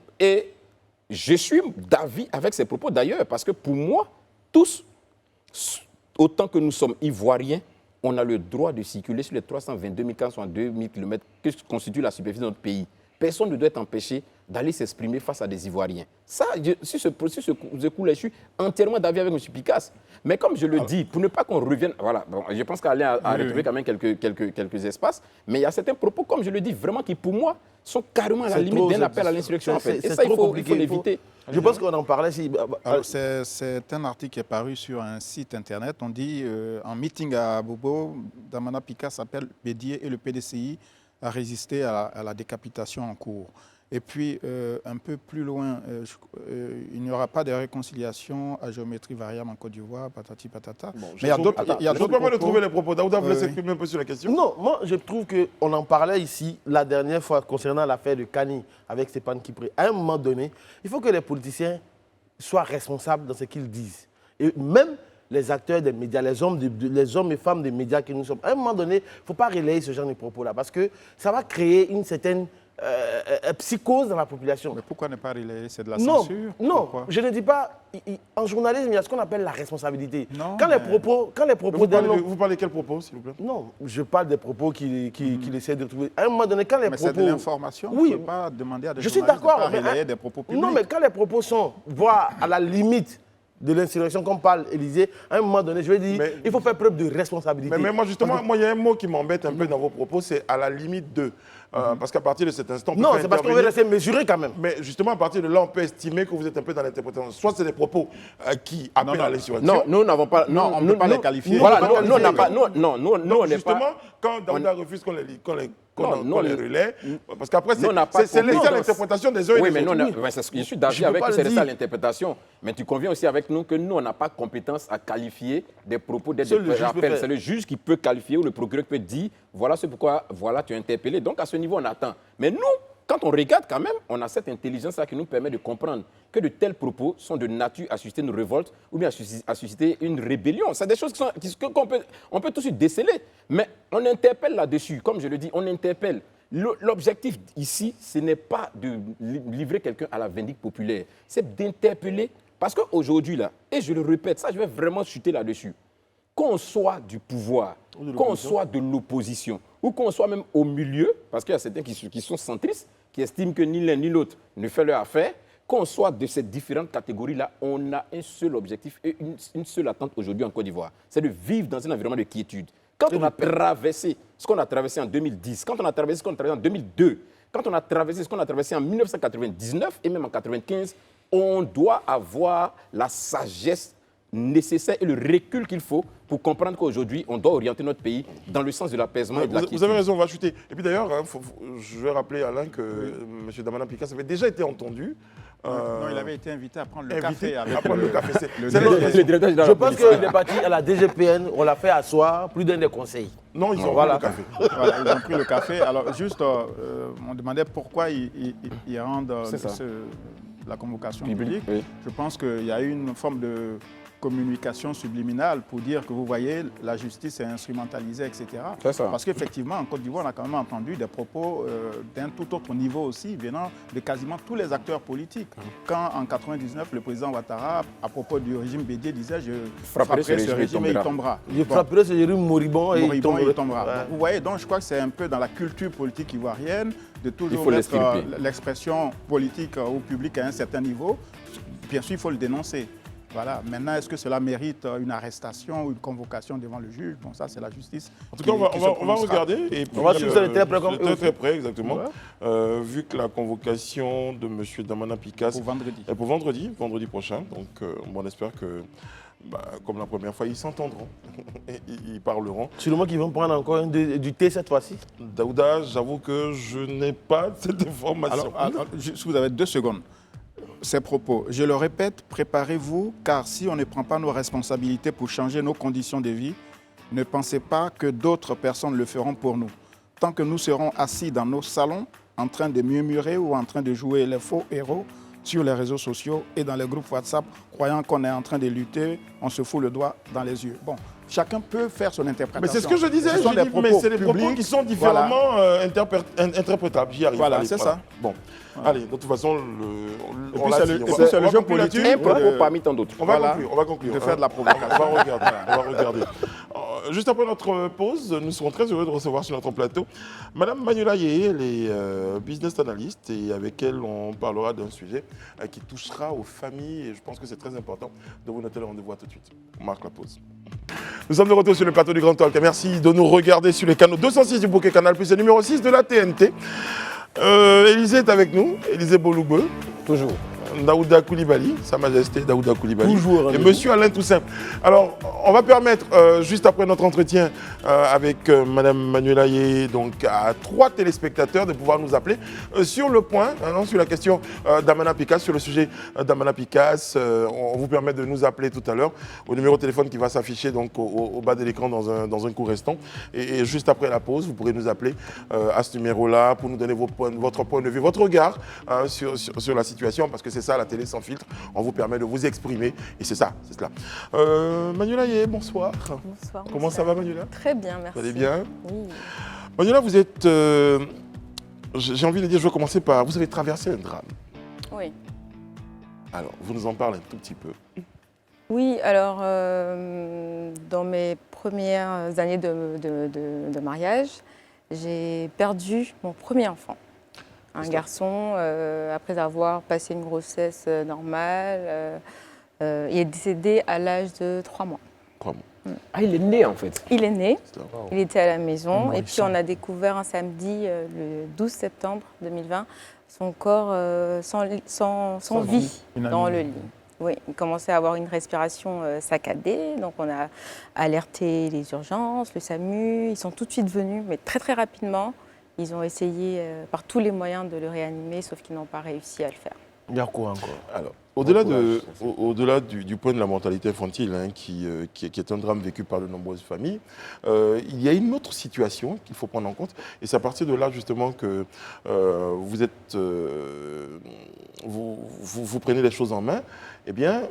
je suis d'avis avec ces propos, d'ailleurs, parce que pour moi, tous, autant que nous sommes Ivoiriens, on a le droit de circuler sur les 322 402 000 km que constitue la superficie de notre pays. Personne ne doit être empêché d'aller s'exprimer face à des Ivoiriens. Ça, sur ce coup-là, je suis entièrement d'avis avec M. Picasse. Mais comme je le dis, pour ne pas qu'on revienne... Voilà, bon, je pense qu'Alain a retrouvé quand même quelques espaces, mais il y a certains propos, comme je le dis, vraiment qui, pour moi, sont carrément à la limite d'un appel à l'insurrection. En fait. Et ça, il faut l'éviter. Je pense qu'on en parlait. C'est un article qui est paru sur un site internet. On dit, en meeting à Bobo, Damanan Picasse appelle Bédié et le PDCI à résister à la décapitation en cours. Et puis, un peu plus loin, il n'y aura pas de réconciliation à géométrie variable en Côte d'Ivoire, patati patata. Bon, mais il y a d'autres propos. Je ne peux pas de trouver les propos. Daouda voulait s'exprimer un peu sur la question. Non, moi, je trouve qu'on en parlait ici la dernière fois concernant l'affaire de Kani avec Stéphane Kipré. À un moment donné, il faut que les politiciens soient responsables dans ce qu'ils disent. Et même les acteurs des médias, les hommes et femmes des médias que nous sommes, à un moment donné, il ne faut pas relayer ce genre de propos-là parce que ça va créer une certaine psychose dans la population. Mais pourquoi ne pas relayer? C'est de la censure? Non, pourquoi? je ne dis pas. En journalisme, il y a ce qu'on appelle la responsabilité. Non, quand les propos vous parlez de quels propos, s'il vous plaît? Non, je parle des propos qu'il essaie de trouver. À un moment donné, quand les propos... c'est de l'information. Oui. Il ne faut pas demander à des je suis journalistes d'accord, de pas relayer des propos publics. Non, mais quand les propos sont, voire à la limite de l'insurrection, comme parle Élysée, à un moment donné, je vais dire, il faut faire preuve de responsabilité. Mais moi, justement, il y a un mot qui m'embête un peu dans vos propos, c'est à la limite de. Parce qu'à partir de cet instant, on peut non, c'est parce qu'on veut rester mesuré quand même. Mais justement, à partir de là, on peut estimer que vous êtes un peu dans l'interprétation. Soit c'est des propos qui appellent à l'insurrection. Non, nous n'avons pas. Non, on ne peut pas les qualifier. Voilà, nous, on n'a pas. Non, on n'est pas. Justement, quand Daouda refuse qu'on les relaie, parce qu'après, c'est laissé à l'interprétation des uns et des autres. Oui, mais je suis d'accord avec que c'est laissé à l'interprétation. Mais tu conviens aussi avec nous que nous, on n'a pas compétence à qualifier des propos d'être des rappels. C'est le juge qui peut qualifier ou le procureur peut dire voilà c'est pourquoi tu es interpellé. Donc à ce niveau, on attend. Mais nous, quand on regarde quand même, on a cette intelligence-là qui nous permet de comprendre que de tels propos sont de nature à susciter une révolte ou bien à susciter une rébellion. C'est des choses qu'on peut tout de suite déceler. Mais on interpelle là-dessus. Comme je le dis, on interpelle. L'objectif ici, ce n'est pas de livrer quelqu'un à la vindicte populaire. C'est d'interpeller. Parce qu'aujourd'hui, là, et je le répète, ça, je vais vraiment chuter là-dessus. Qu'on soit du pouvoir, qu'on soit de l'opposition, ou qu'on soit même au milieu, parce qu'il y a certains qui sont centristes, qui estiment que ni l'un ni l'autre ne fait leur affaire, qu'on soit de ces différentes catégories-là, on a un seul objectif et une seule attente aujourd'hui en Côte d'Ivoire, c'est de vivre dans un environnement de quiétude. Quand on a traversé ce qu'on a traversé en 2010, quand on a traversé ce qu'on a traversé en 2002, quand on a traversé ce qu'on a traversé en 1999 et même en 1995, on doit avoir la sagesse nécessaire et le recul qu'il faut pour comprendre qu'aujourd'hui, on doit orienter notre pays dans le sens de l'apaisement et de la quiétude. Vous avez raison, on va chuter. Et puis d'ailleurs, je vais rappeler, Alain, que M. Damanan Picasse avait déjà été entendu Non, il avait été invité à prendre le invité café. à prendre le café. Le directeur général de Je la pense police. qu'il est parti à la DGPN, on l'a fait asseoir, plus d'un des conseils. Non, ils ont Voilà. pris le café. Voilà, ils ont pris le café. Alors, juste, on demandait pourquoi ils rendent C'est ça. la convocation Public, publique. oui. Je pense qu'il y a eu une forme de communication subliminale pour dire que vous voyez, la justice est instrumentalisée, etc. C'est ça. Parce qu'effectivement, en Côte d'Ivoire, on a quand même entendu des propos d'un tout autre niveau aussi, venant de quasiment tous les acteurs politiques. Quand, en 99, le président Ouattara, à propos du régime Bédier, disait « Je frapperai ce régime et il tombera ». Je frapperai ce régime moribond et Moribond, il il tombera. Ouais. Donc, vous voyez, donc je crois que c'est un peu dans la culture politique ivoirienne de toujours faut mettre l'extirper. l'expression politique au public à un certain niveau. Bien sûr, il faut le dénoncer. Voilà. Maintenant, est-ce que cela mérite une arrestation ou une convocation devant le juge? Bon, ça, c'est la justice. En tout cas, on va regarder. Et puis, On va suivre ça de très près comme eux très, aussi. très près, exactement. Ouais. Vu que la convocation de M. Damana Picasse Pour vendredi. est pour vendredi prochain. Donc, on espère que, comme la première fois, ils s'entendront. Et ils parleront. Sûrement qu'ils vont prendre encore du thé cette fois-ci. Daouda, j'avoue que je n'ai pas cette information. Alors, si vous avez 2 secondes. Ces propos, je le répète, préparez-vous, car si on ne prend pas nos responsabilités pour changer nos conditions de vie, ne pensez pas que d'autres personnes le feront pour nous. Tant que nous serons assis dans nos salons, en train de murmurer ou en train de jouer les faux héros sur les réseaux sociaux et dans les groupes WhatsApp, croyant qu'on est en train de lutter, on se fout le doigt dans les yeux. Bon, chacun peut faire son interprétation. Mais c'est ce que je disais, Ce sont des mais c'est des propos publics. qui sont différemment interprétables. J'y arrive. Voilà, Allez, c'est ça. Bon, allez, de toute façon, Et on puis, l'a c'est dit. le- On et va- puis, c'est on le va jeu conclure politique. là-dessus. Un propos de- parmi tant d'autres. On va Voilà. conclure, on va conclure. De faire de la On provocation. va regarder, on va regarder. Juste après notre pause, nous serons très heureux de recevoir sur notre plateau Madame Manuela Yeye, elle est business analyst et avec elle on parlera d'un sujet qui touchera aux familles et je pense que c'est très important de vous noter le rendez-vous. À tout de suite. On marque la pause. Nous sommes de retour sur le plateau du Grand Talk. Merci de nous regarder sur les canaux 206 du bouquet Canal+, et numéro 6 de la TNT. Élisée est avec nous, Élisée Boloubeu. Toujours. Daouda Koulibaly, Sa Majesté Daouda Koulibaly. Toujours et avec Monsieur Alain Toussaint. Alors, on va permettre, juste après notre entretien avec Madame Manuela Yeye, donc à 3 téléspectateurs de pouvoir nous appeler sur le point, sur la question d'Amana Picasse, sur le sujet d'Amana Picasse. On vous permet de nous appeler tout à l'heure au numéro de téléphone qui va s'afficher donc au bas de l'écran dans un court restant. Et juste après la pause, vous pourrez nous appeler à ce numéro-là pour nous donner votre point de vue, votre regard sur la situation, parce que c'est ça la télé sans filtre. On vous permet de vous exprimer et c'est ça, c'est cela. Manuela Yeye, bonsoir. Bonsoir. Comment ça va, Manuela? Très bien, merci. Vous allez bien? Oui. Manuela, vous êtes... j'ai envie de dire, je vais commencer par... Vous avez traversé un drame. Oui. Alors, vous nous en parlez un tout petit peu. Oui, alors, dans mes premières années de mariage, j'ai perdu mon premier enfant. Un garçon, après avoir passé une grossesse normale, il est décédé à l'âge de 3 mois. 3 mois. Ah, il est né en fait. Il est né, Wow. il était à la maison, Moi, et il puis sent. on a découvert un samedi, le 12 septembre 2020, son corps sans vie dans le lit. Oui, il commençait à avoir une respiration saccadée, donc on a alerté les urgences, le SAMU, ils sont tout de suite venus, mais très très rapidement. Ils ont essayé par tous les moyens de le réanimer, sauf qu'ils n'ont pas réussi à le faire. Il y a quoi encore? Alors, au-delà courage, du point de la mortalité infantile, qui est un drame vécu par de nombreuses familles, il y a une autre situation qu'il faut prendre en compte. Et c'est à partir de là, justement, que vous prenez les choses en main. Eh bien,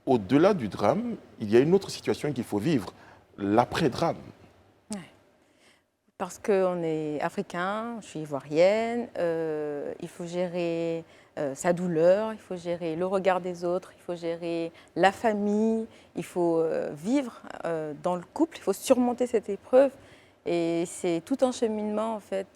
au-delà du drame, il y a une autre situation qu'il faut vivre, l'après-drame. Parce qu'on est africain, je suis ivoirienne, il faut gérer sa douleur, il faut gérer le regard des autres, il faut gérer la famille, il faut vivre dans le couple, il faut surmonter cette épreuve. Et c'est tout un cheminement en fait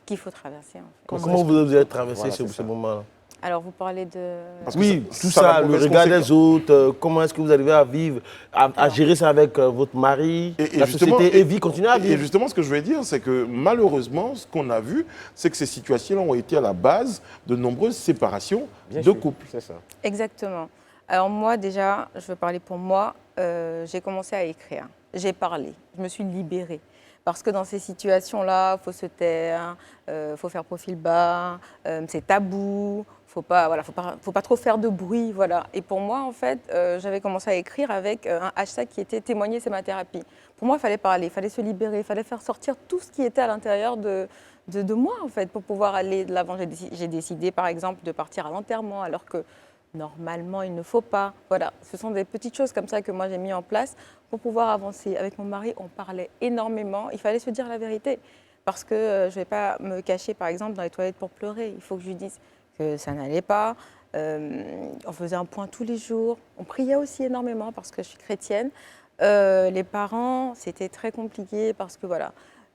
qu'il faut traverser. En fait. Comment vous avez traversé Voilà, c'est ce ça. moment-là? Alors vous parlez de... Parce que Oui, ça- tout ça a ça, la le mauvaise regard conséquence. des autres, comment est-ce que vous arrivez à vivre, à gérer ça avec votre mari, Et la justement- société, et vie, continuer à Et vivre. justement, ce que je veux dire, c'est que malheureusement, ce qu'on a vu, c'est que ces situations-là ont été à la base de nombreuses séparations Bien de sûr, couples. C'est ça. Exactement. Alors moi déjà, je veux parler pour moi, j'ai commencé à écrire, j'ai parlé, je me suis libérée. parce que dans ces situations-là, il faut se taire, faut faire profil bas, c'est tabou, faut pas trop faire de bruit, voilà. Et pour moi, en fait, j'avais commencé à écrire avec un hashtag qui était témoigner, c'est ma thérapie. Pour moi, il fallait parler, il fallait se libérer, il fallait faire sortir tout ce qui était à l'intérieur de moi, en fait, pour pouvoir aller de l'avant. J'ai décidé, par exemple, de partir à l'enterrement, alors que normalement, il ne faut pas. Voilà, ce sont des petites choses comme ça que moi j'ai mis en place pour pouvoir avancer. Avec mon mari, on parlait énormément. Il fallait se dire la vérité. Parce que je ne vais pas me cacher, par exemple, dans les toilettes pour pleurer. Il faut que je lui dise que ça n'allait pas. On faisait un point tous les jours. On priait aussi énormément parce que je suis chrétienne. Les parents, c'était très compliqué parce que voilà,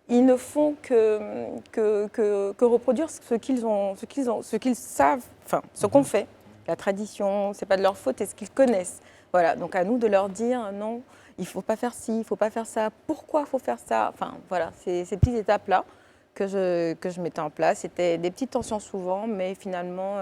ils ne font que reproduire ce qu'ils savent, enfin ce qu'on fait. La tradition, c'est pas de leur faute, et ce qu'ils connaissent. Voilà, donc à nous de leur dire non, il faut pas faire ci, il faut pas faire ça. Pourquoi il faut faire ça? Enfin voilà, c'est ces petites étapes-là que je mettais en place. C'était des petites tensions souvent, mais finalement,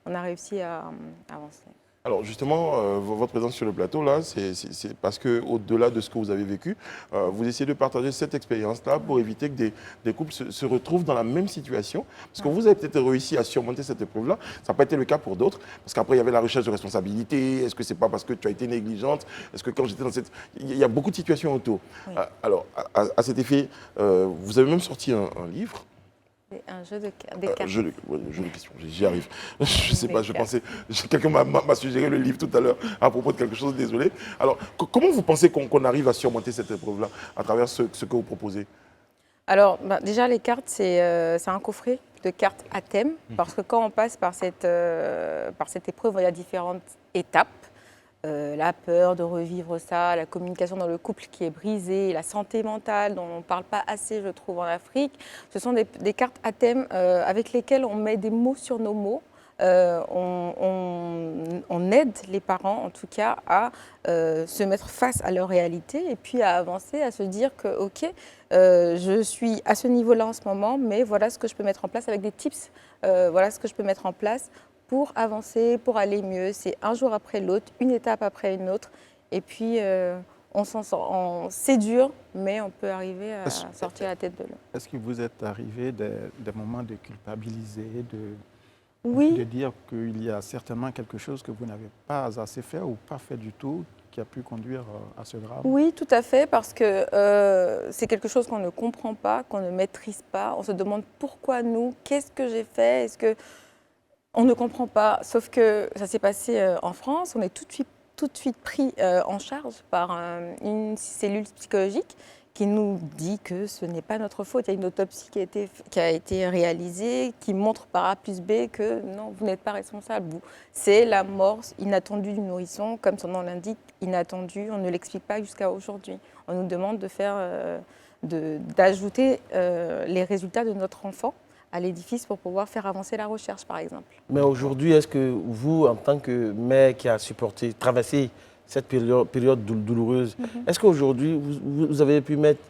on a réussi à avancer. Alors justement, votre présence sur le plateau, là, c'est parce qu'au-delà de ce que vous avez vécu, vous essayez de partager cette expérience-là pour éviter que des couples se retrouvent dans la même situation. Parce que vous avez peut-être réussi à surmonter cette épreuve-là. Ça n'a pas été le cas pour d'autres. Parce qu'après, il y avait la recherche de responsabilité. Est-ce que c'est pas parce que tu as été négligente? Est-ce que quand j'étais dans cette... Il y a beaucoup de situations autour. Oui. Alors, à cet effet, vous avez même sorti un livre. C'est un jeu de cartes. Jeu de questions, j'y arrive. Je ne sais pas, je pensais. Quelqu'un m'a suggéré le livre tout à l'heure à propos de quelque chose, désolé. Alors, comment vous pensez qu'on arrive à surmonter cette épreuve-là à travers ce que vous proposez? Alors, déjà, les cartes, c'est un coffret de cartes à thème, parce que quand on passe par cette épreuve, il y a différentes étapes. La peur de revivre ça, la communication dans le couple qui est brisée, la santé mentale dont on ne parle pas assez, je trouve, en Afrique. Ce sont des cartes à thème avec lesquelles on met des mots sur nos mots. On aide les parents, en tout cas, à se mettre face à leur réalité et puis à avancer, à se dire que, OK, je suis à ce niveau-là en ce moment, mais voilà ce que je peux mettre en place avec des tips. Voilà ce que je peux mettre en place pour avancer, pour aller mieux. C'est un jour après l'autre, une étape après une autre. Et puis, on s'en sort. C'est dur, mais on peut arriver à sortir la tête de l'eau. Est-ce que vous êtes arrivé des moments de culpabiliser, Oui. de dire qu'il y a certainement quelque chose que vous n'avez pas assez fait ou pas fait du tout qui a pu conduire à ce drame? Oui, tout à fait, parce que c'est quelque chose qu'on ne comprend pas, qu'on ne maîtrise pas. On se demande pourquoi nous, qu'est-ce que j'ai fait, est-ce que... On ne comprend pas, sauf que ça s'est passé en France. On est tout de suite pris en charge par une cellule psychologique qui nous dit que ce n'est pas notre faute. Il y a une autopsie qui a été réalisée, qui montre par A plus B que non, vous n'êtes pas responsable. C'est la mort inattendue du nourrisson, comme son nom l'indique, inattendue. On ne l'explique pas jusqu'à aujourd'hui. On nous demande d'ajouter les résultats de notre enfant à l'édifice pour pouvoir faire avancer la recherche, par exemple. Mais aujourd'hui, est-ce que vous, en tant que mère qui a traversé cette période douloureuse, est-ce qu'aujourd'hui, vous avez pu mettre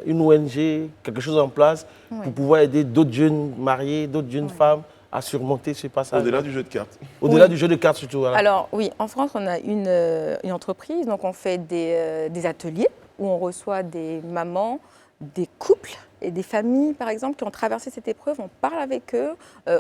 une ONG, quelque chose en place pour pouvoir aider d'autres jeunes mariés, d'autres jeunes femmes à surmonter ce passage? Au-delà du jeu de cartes. Au-delà du jeu de cartes, surtout. Voilà. Alors, oui, en France, on a une entreprise, donc on fait des ateliers où on reçoit des mamans, des couples et des familles, par exemple, qui ont traversé cette épreuve. On parle avec eux,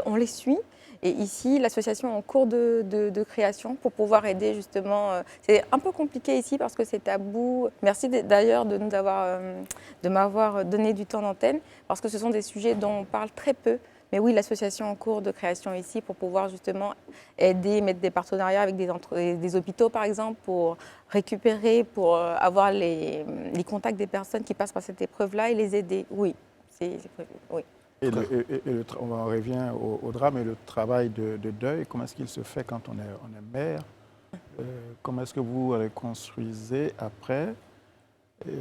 on les suit. Et ici, l'association est en cours de création pour pouvoir aider justement. C'est un peu compliqué ici parce que c'est tabou. Merci d'ailleurs de m'avoir donné du temps d'antenne parce que ce sont des sujets dont on parle très peu. Mais oui, l'association est en cours de création ici pour pouvoir justement aider, mettre des partenariats avec des hôpitaux par exemple pour récupérer, pour avoir les contacts des personnes qui passent par cette épreuve-là et les aider. Oui, c'est prévu. Oui. On revient au drame et le travail de deuil. Comment est-ce qu'il se fait quand on est mère? Comment est-ce que vous reconstruisez après?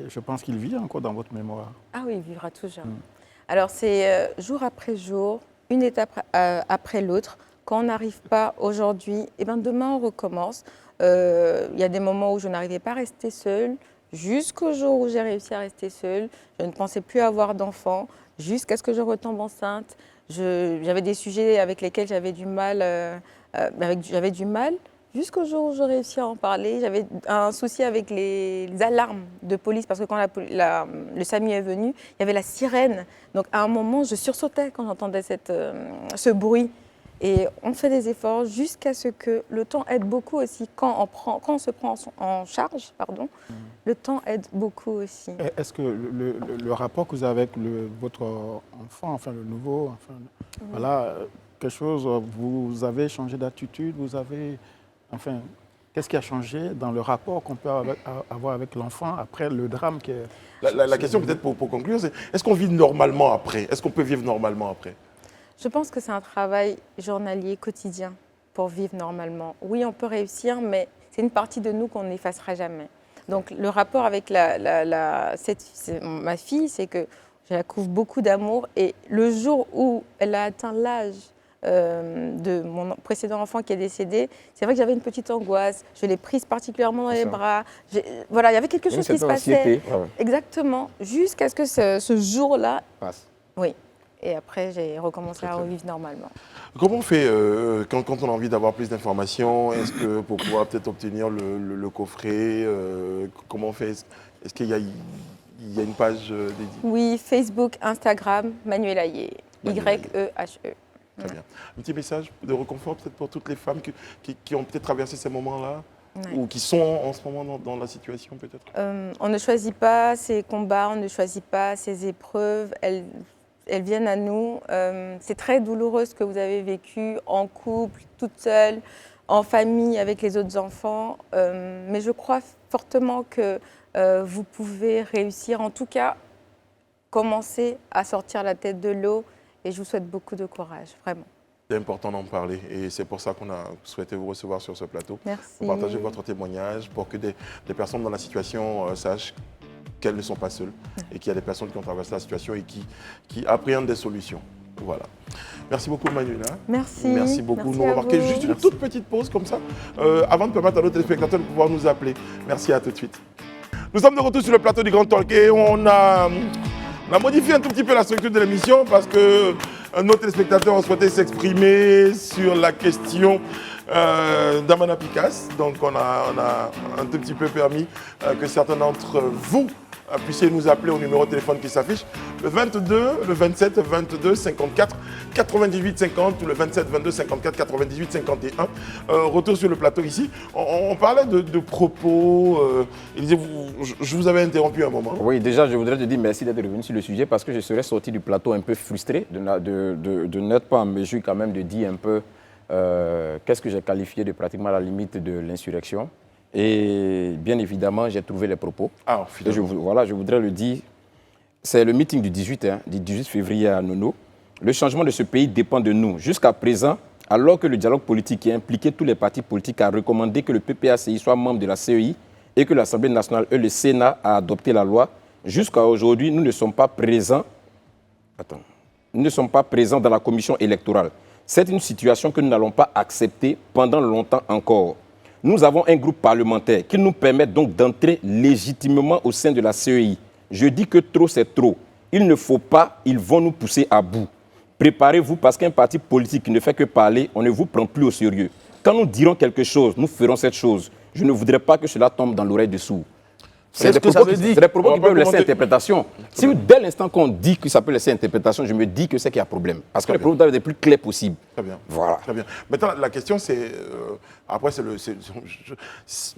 Je pense qu'il vit encore dans votre mémoire. Ah oui, il vivra toujours. Alors c'est jour après jour, une étape après l'autre. Quand on n'arrive pas aujourd'hui, et ben demain on recommence. Il y a des moments où je n'arrivais pas à rester seule, jusqu'au jour où j'ai réussi à rester seule. Je ne pensais plus avoir d'enfants, jusqu'à ce que je retombe enceinte. J'avais des sujets avec lesquels j'avais du mal, Jusqu'au jour où j'ai réussi à en parler, j'avais un souci avec les alarmes de police parce que quand le SAMU est venu, il y avait la sirène. Donc à un moment, je sursautais quand j'entendais ce bruit. Et on fait des efforts jusqu'à ce que le temps aide beaucoup aussi. Quand on se prend en charge, le temps aide beaucoup aussi. Est-ce que le rapport que vous avez avec votre enfant, enfin le nouveau, voilà, quelque chose, vous avez changé d'attitude, enfin, qu'est-ce qui a changé dans le rapport qu'on peut avoir avec l'enfant après le drame qui est... La question peut-être pour conclure, c'est est-ce qu'on vit normalement après? Est-ce qu'on peut vivre normalement après? Je pense que c'est un travail journalier, quotidien, pour vivre normalement. Oui, on peut réussir, mais c'est une partie de nous qu'on n'effacera jamais. Donc le rapport avec ma fille, c'est que je la couvre beaucoup d'amour. Et le jour où elle a atteint l'âge de mon précédent enfant qui est décédé, c'est vrai que j'avais une petite angoisse. Je l'ai prise particulièrement dans les bras. Voilà, il y avait quelque chose qui se passait. Exactement, jusqu'à ce que ce jour-là passe. Oui. Et après, j'ai recommencé à revivre normalement. Comment on fait quand on a envie d'avoir plus d'informations? Est-ce que pour pouvoir peut-être obtenir le coffret, comment on fait? Est-ce qu'il y a une page dédiée? Oui, Facebook, Instagram, Manuel Ayer, Y-E-H-E. Très bien. Un petit message de réconfort peut-être pour toutes les femmes qui ont peut-être traversé ces moments-là, ou qui sont en ce moment dans la situation peut-être? On ne choisit pas ces combats, on ne choisit pas ces épreuves. Elles viennent à nous. C'est très douloureux ce que vous avez vécu en couple, toute seule, en famille, avec les autres enfants. Mais je crois fortement que vous pouvez réussir, en tout cas, commencer à sortir la tête de l'eau. Et je vous souhaite beaucoup de courage, vraiment. C'est important d'en parler et c'est pour ça qu'on a souhaité vous recevoir sur ce plateau. Merci. Pour partager votre témoignage, pour que des personnes dans la situation sachent qu'elles ne sont pas seules et qu'il y a des personnes qui ont traversé la situation et qui appréhendent des solutions. Voilà. Merci beaucoup Manuela. Merci. Merci beaucoup. Merci, nous on va marquer juste une toute petite pause comme ça, avant de permettre à nos téléspectateurs de pouvoir nous appeler. Merci, à tout de suite. Nous sommes de retour sur le plateau du Grand Talk et on a modifié un tout petit peu la structure de l'émission parce que nos téléspectateurs ont souhaité s'exprimer sur la question d'Amana Picasse. Donc on a un tout petit peu permis que certains d'entre vous puissiez nous appeler au numéro de téléphone qui s'affiche, le 22, le 27, 22, 54, 98, 50 ou le 27, 22, 54, 98, 51. Retour sur le plateau ici. On parlait de propos. Je vous avais interrompu un moment. Oui, déjà, je voudrais te dire merci d'être revenu sur le sujet parce que je serais sorti du plateau un peu frustré de n'être pas en mesure quand même de dire un peu qu'est-ce que j'ai qualifié de pratiquement à la limite de l'insurrection. Et bien évidemment, j'ai trouvé les propos. Ah, voilà, je voudrais le dire. C'est le meeting du 18 février à Nono. Le changement de ce pays dépend de nous. Jusqu'à présent, alors que le dialogue politique qui a impliqué tous les partis politiques a recommandé que le PPACI soit membre de la CEI et que l'Assemblée nationale et le Sénat a adopté la loi, jusqu'à aujourd'hui, nous ne sommes pas présents. Nous ne sommes pas présents dans la commission électorale. C'est une situation que nous n'allons pas accepter pendant longtemps encore. Nous avons un groupe parlementaire qui nous permet donc d'entrer légitimement au sein de la CEI. Je dis que trop, c'est trop. Il ne faut pas, ils vont nous pousser à bout. Préparez-vous parce qu'un parti politique qui ne fait que parler, on ne vous prend plus au sérieux. Quand nous dirons quelque chose, nous ferons cette chose. Je ne voudrais pas que cela tombe dans l'oreille de sourds. C'est des propos qui peuvent laisser interprétation. Si dès l'instant qu'on dit que ça peut laisser interprétation, je me dis que c'est qu'il y a problème. Parce que les propos doivent être les plus clairs possible. Très bien. Voilà. Très bien. Maintenant, la question, c'est... après,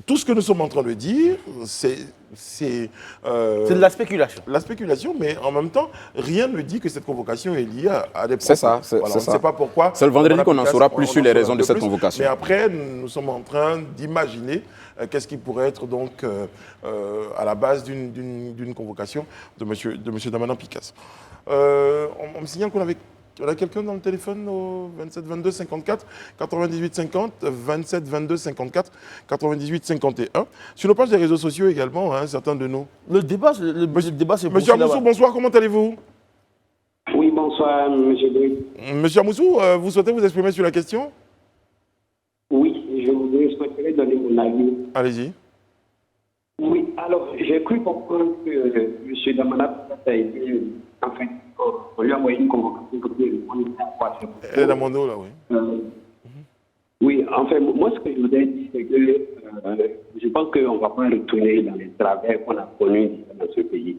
tout ce que nous sommes en train de dire, c'est de la spéculation. La spéculation, mais en même temps, rien ne dit que cette convocation est liée à des propos. C'est ça. Voilà, on ne sait pas pourquoi. C'est le vendredi qu'on en saura plus sur les raisons de cette convocation. Mais après, nous sommes en train d'imaginer qu'est-ce qui pourrait être donc à la base d'une convocation de monsieur Damana Picasse. On me signale qu'on a quelqu'un dans le téléphone au 27 22 54 98 50, 27 22 54 98 51. Sur nos pages des réseaux sociaux également, certains de nous. Le débat, c'est Monsieur Amoussou, bonsoir, comment allez-vous? Oui, bonsoir, monsieur Louis. Monsieur Amoussou, vous souhaitez vous exprimer sur la question? Oui, je voudrais souhaiter donner mon avis. Allez-y. Oui, alors, j'ai cru comprendre que M. Damana a été, enfin, on lui a envoyé une convocation pour qu'il réponde à quoi. Elle est dans mon dos, là, oui. Oui, enfin, moi, ce que je voudrais dire, c'est que je pense qu'on ne va pas retourner dans les travers qu'on a connus dans ce pays.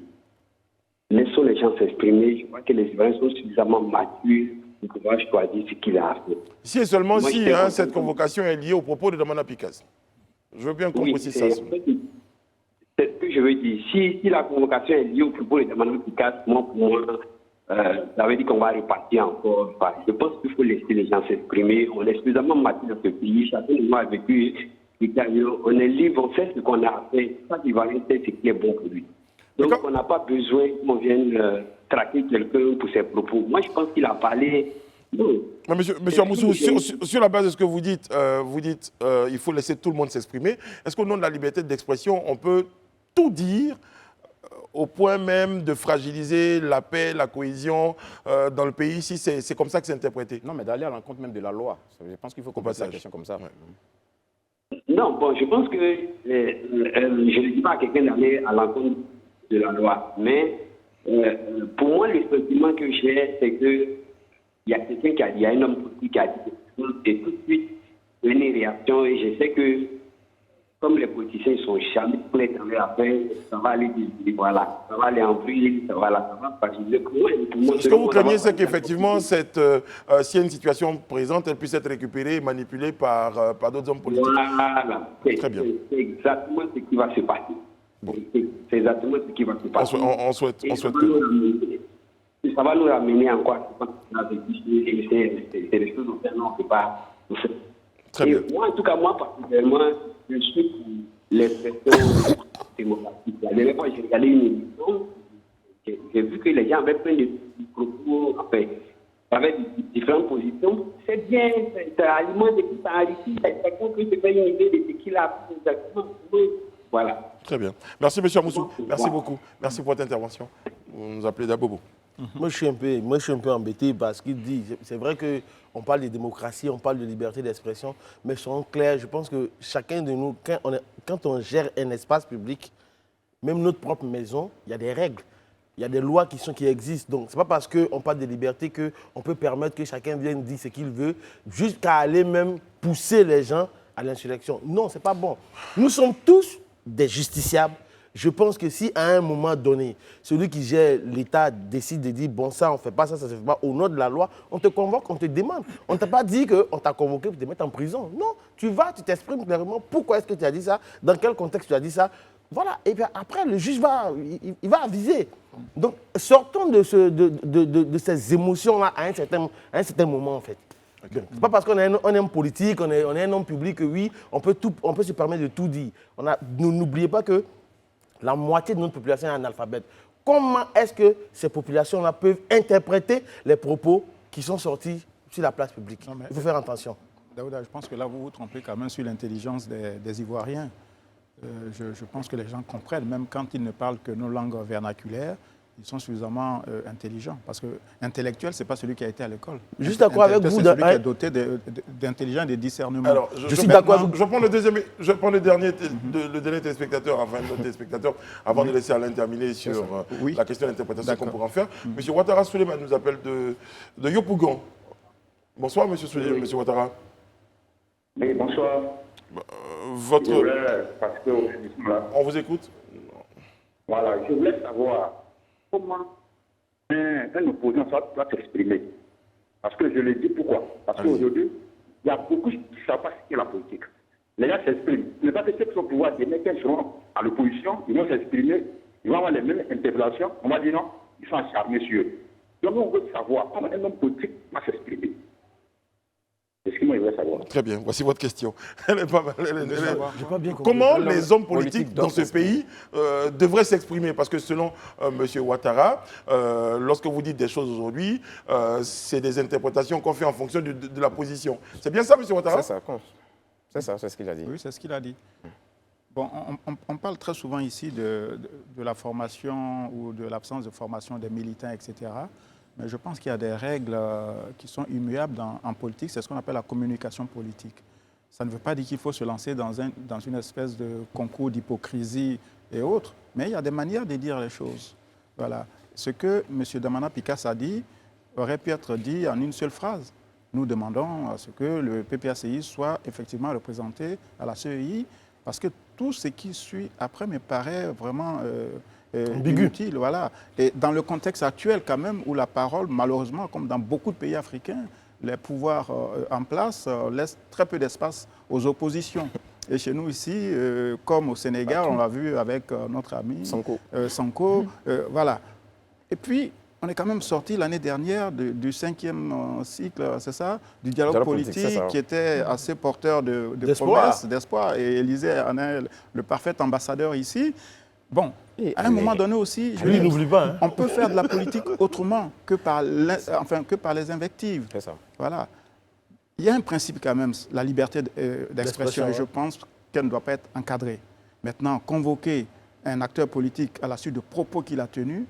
Laissons les gens s'exprimer. Je crois que les Ivoiriens sont suffisamment matures pour pouvoir choisir ce qu'ils a à faire. Si et seulement Moi, si je hein, pense cette que- convocation est liée au propos de Damana Picasse. Je veux bien qu'on Oui, précise ça. c'est ce que je veux dire. Si la convocation est liée au propos de Damana Picasse, pour moi, ça veut dire qu'on va repartir encore. Enfin, je pense qu'il faut laisser les gens s'exprimer. On est suffisamment mature dans ce pays. Chacun de nous a vécu. On est libre, on sait ce qu'on a à faire. Chaque Ivoirien sait ce qui est bon pour lui. Donc, on n'a pas besoin qu'on vienne traquer quelqu'un pour ses propos. Moi, je pense qu'il a parlé. Non. Mais monsieur Amoussou, sur la base de ce que vous dites, il faut laisser tout le monde s'exprimer. Est-ce qu'au nom de la liberté d'expression, on peut tout dire au point même de fragiliser la paix, la cohésion dans le pays, si c'est comme ça que c'est interprété? Non, mais d'aller à l'encontre même de la loi. Je pense qu'il faut qu'on passe la question comme ça. Ouais. Non, bon, je pense que je ne dis pas à quelqu'un d'aller à l'encontre de la loi, mais pour moi, le sentiment que j'ai, c'est que il y a quelqu'un qui a dit, il y a un homme politique qui a dit quelque chose, et tout de suite, il y a une réaction, et je sais que, comme les politiciens sont jamais prêts à faire, ça va aller, voilà, ça va aller en vrille, ça va fragiliser. Ce que vous craignez, c'est qu'effectivement, s'il y a une situation présente, elle puisse être récupérée et manipulée par d'autres hommes politiques. Voilà, Très bien. C'est exactement ce qui va se passer. C'est exactement ce qui va se passer. On souhaite que... Ça va nous ramener encore. C'est des choses auxquelles on ne peut pas nous faire. Très bien. Moi, en tout cas, moi, particulièrement, je suis pour les personnes démocratiques. La dernière fois, j'ai regardé une émission, j'ai vu que les gens avaient plein de propos, enfin, avec différentes positions. C'est bien, ça alimente et ça enrichit. Chacun peut se faire une idée de ce qu'il a appris exactement. Voilà. Très bien. Merci, M. Amoussou. Merci beaucoup. Merci pour votre intervention. Vous nous appelez Dabobo. Moi, je suis un peu embêté parce qu'il dit, c'est vrai qu'on parle de démocratie, on parle de liberté d'expression, mais soyons clairs, je pense que chacun de nous, quand on gère un espace public, même notre propre maison, il y a des règles. Il y a des lois qui existent. Donc, ce n'est pas parce qu'on parle de liberté qu'on peut permettre que chacun vienne dire ce qu'il veut, jusqu'à aller même pousser les gens à l'insurrection. Non, ce n'est pas bon. Nous sommes tous des justiciables. Je pense que si à un moment donné, celui qui gère l'État décide de dire bon ça, on ne fait pas ça, ça ne se fait pas au nom de la loi, on te convoque, on te demande. On ne t'a pas dit qu'on t'a convoqué pour te mettre en prison. Non, tu vas, tu t'exprimes clairement pourquoi est-ce que tu as dit ça, dans quel contexte tu as dit ça. Voilà, et puis après, le juge il va aviser. Donc, sortons de ces émotions-là à un certain moment, en fait. Ce n'est pas parce qu'on est un homme politique, on est un homme public que oui, on peut se permettre de tout dire. N'oubliez pas que la moitié de notre population est analphabète. Comment est-ce que ces populations-là peuvent interpréter les propos qui sont sortis sur la place publique? Il faut faire attention. Daouda, je pense que là, vous vous trompez quand même sur l'intelligence des Ivoiriens. Je pense que les gens comprennent, même quand ils ne parlent que nos langues vernaculaires, ils sont suffisamment intelligents. Parce que intellectuel, ce n'est pas celui qui a été à l'école. Juste d'accord avec vous. C'est celui qui est doté d'intelligence et de discernement. Alors, je suis d'accord. Je prends le dernier téléspectateur, enfin notre téléspectateur, avant de laisser Alain terminer sur la question d'interprétation qu'on pourra en faire. Monsieur Ouattara Souleymane nous appelle de Yopougon. Bonsoir, monsieur Souleymane, monsieur Ouattara. Oui, bonsoir. Parce que on vous écoute. Voilà, je voulais savoir comment un opposant doit s'exprimer. Parce que je le dis pourquoi. Parce qu'aujourd'hui, il y a beaucoup qui ne savent pas ce qu'est la politique. Les gens s'expriment. Ce n'est pas que ceux qui sont au pouvoir, demain, quand ils seront à l'opposition, ils vont s'exprimer, ils vont avoir les mêmes interpellations. On va dire non, ils sont acharnés sur eux. Donc on veut savoir comment un homme politique va s'exprimer. C'est ce que moi je voulais savoir. Très bien, voici votre question. Elle est pas mal. Pas bien compris. Comment les hommes politiques dans ce pays devraient s'exprimer? Parce que selon M. Ouattara, lorsque vous dites des choses aujourd'hui, c'est des interprétations qu'on fait en fonction de la position. C'est bien ça, M. Ouattara? C'est ça, c'est ce qu'il a dit. Oui, c'est ce qu'il a dit. Bon, on parle très souvent ici de la formation ou de l'absence de formation des militants, etc. Mais je pense qu'il y a des règles qui sont immuables en politique. C'est ce qu'on appelle la communication politique. Ça ne veut pas dire qu'il faut se lancer dans une espèce de concours d'hypocrisie et autres, mais il y a des manières de dire les choses. Voilà. Ce que M. Damana Picasse a dit aurait pu être dit en une seule phrase. nous demandons à ce que le PPACI soit effectivement représenté à la CEI, parce que tout ce qui suit après me paraît vraiment inutile. Voilà. Et dans le contexte actuel, quand même, où la parole, malheureusement, comme dans beaucoup de pays africains, les pouvoirs en place laissent très peu d'espace aux oppositions. Et chez nous ici, comme au Sénégal, on l'a vu avec notre ami Sanko. Voilà. Et puis, on est quand même sorti l'année dernière du 5e cycle, c'est ça, du dialogue politique qui était assez porteur de promesses, d'espoir. Et Élysée en est le parfait ambassadeur ici. Bon, à un moment donné aussi, n'oublie pas, on peut faire de la politique autrement que par les invectives. C'est ça. Voilà. Il y a un principe quand même, la liberté d'expression, et je pense qu'elle ne doit pas être encadrée. Maintenant, convoquer un acteur politique à la suite de propos qu'il a tenus,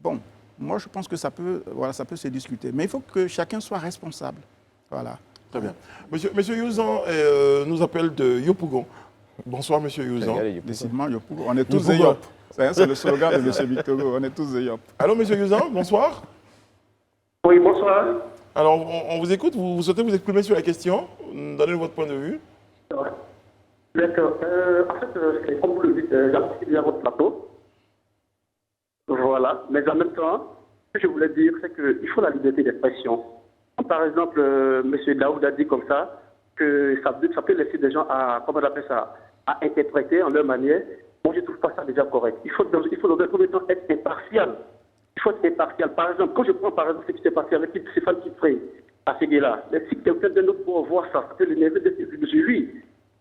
bon, moi je pense que ça peut se discuter. Mais il faut que chacun soit responsable. Voilà. Très bien. Monsieur Youzan nous appelle de Yopougon. Bonsoir, monsieur Youzan. Décidément, Yopougon. On est tous des Yop. C'est le slogan de monsieur Victor. On est tous des Yop. Allô, monsieur Youzan, bonsoir. Oui, bonsoir. Alors, on vous écoute. Vous souhaitez vous exprimer sur la question? Donnez votre point de vue. D'accord. En fait, c'est comme vous le dites, j'apprécie bien votre plateau. Voilà. Mais en même temps, ce que je voulais dire, c'est qu'il faut la liberté d'expression. Par exemple, M. Daoud a dit comme ça que ça peut laisser des gens à, comment on appelle ça, à interpréter en leur manière. Moi, je ne trouve pas ça déjà correct. Il faut dans un premier temps être impartial. Il faut être impartial. Par exemple, quand je prends par exemple ce qui s'est passé avec Stéphane Kipré à Séguéla, si quelqu'un d'un autre peut voir ça, ça peut l'énerver de lui.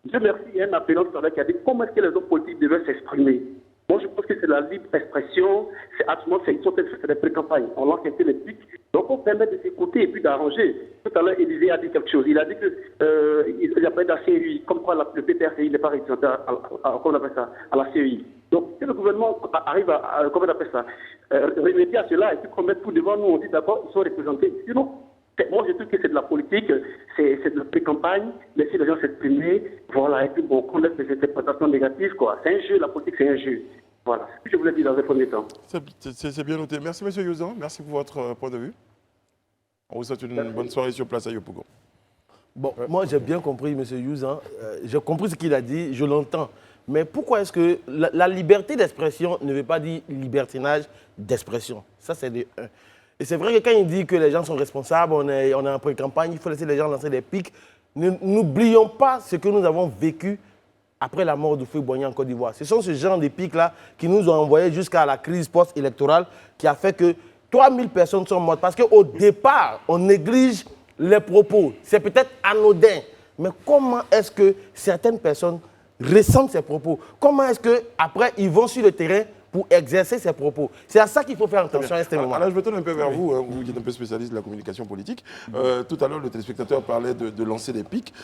Dieu merci, il y a un appelant qui a dit comment est-ce que les hommes politiques devaient s'exprimer. Moi, je pense que c'est la libre expression, c'est absolument, c'est des pré-campagnes. On lance un peu les pics. Donc, on permet de s'écouter et puis d'arranger. Tout à l'heure, Élysée a dit quelque chose. Il a dit qu'il n'y a pas de CEI, comme quoi le PPRCI n'est pas représenté à la CEI. Donc, si le gouvernement arrive à comment on appelle ça, remédier à cela et puis qu'on mette tout devant nous, on dit d'accord, ils sont représentés. Sinon, moi, je trouve que c'est de la politique, c'est de la pré-campagne, laisser les gens s'exprimer, voilà, et puis bon, qu'on laisse les interprétations négatives, quoi. C'est un jeu, la politique, c'est un jeu. Voilà, c'est ce que je voulais dire dans un premier temps. C'est bien noté. Merci, monsieur Youzan. Merci pour votre point de vue. On vous souhaite une bonne soirée sur place à Yopougon. Bon, moi, j'ai bien compris, monsieur Youzan. J'ai compris ce qu'il a dit, je l'entends. Mais pourquoi est-ce que la liberté d'expression ne veut pas dire libertinage d'expression? Ça, c'est de 1. Et c'est vrai que quand il dit que les gens sont responsables, on est en pré-campagne, il faut laisser les gens lancer des pics. N'oublions pas ce que nous avons vécu après la mort de Houphouët-Boigny en Côte d'Ivoire. Ce sont ce genre de pics-là qui nous ont envoyés jusqu'à la crise post-électorale qui a fait que 3000 personnes sont mortes. Parce qu'au départ, on néglige les propos. C'est peut-être anodin, mais comment est-ce que certaines personnes ressentent ces propos? Comment est-ce qu'après, ils vont sur le terrain pour exercer ses propos? C'est à ça qu'il faut faire attention à ce moment. Alors, je me tourne un peu vers vous, hein, vous qui êtes un peu spécialiste de la communication politique. Tout à l'heure, le téléspectateur parlait de lancer des pics.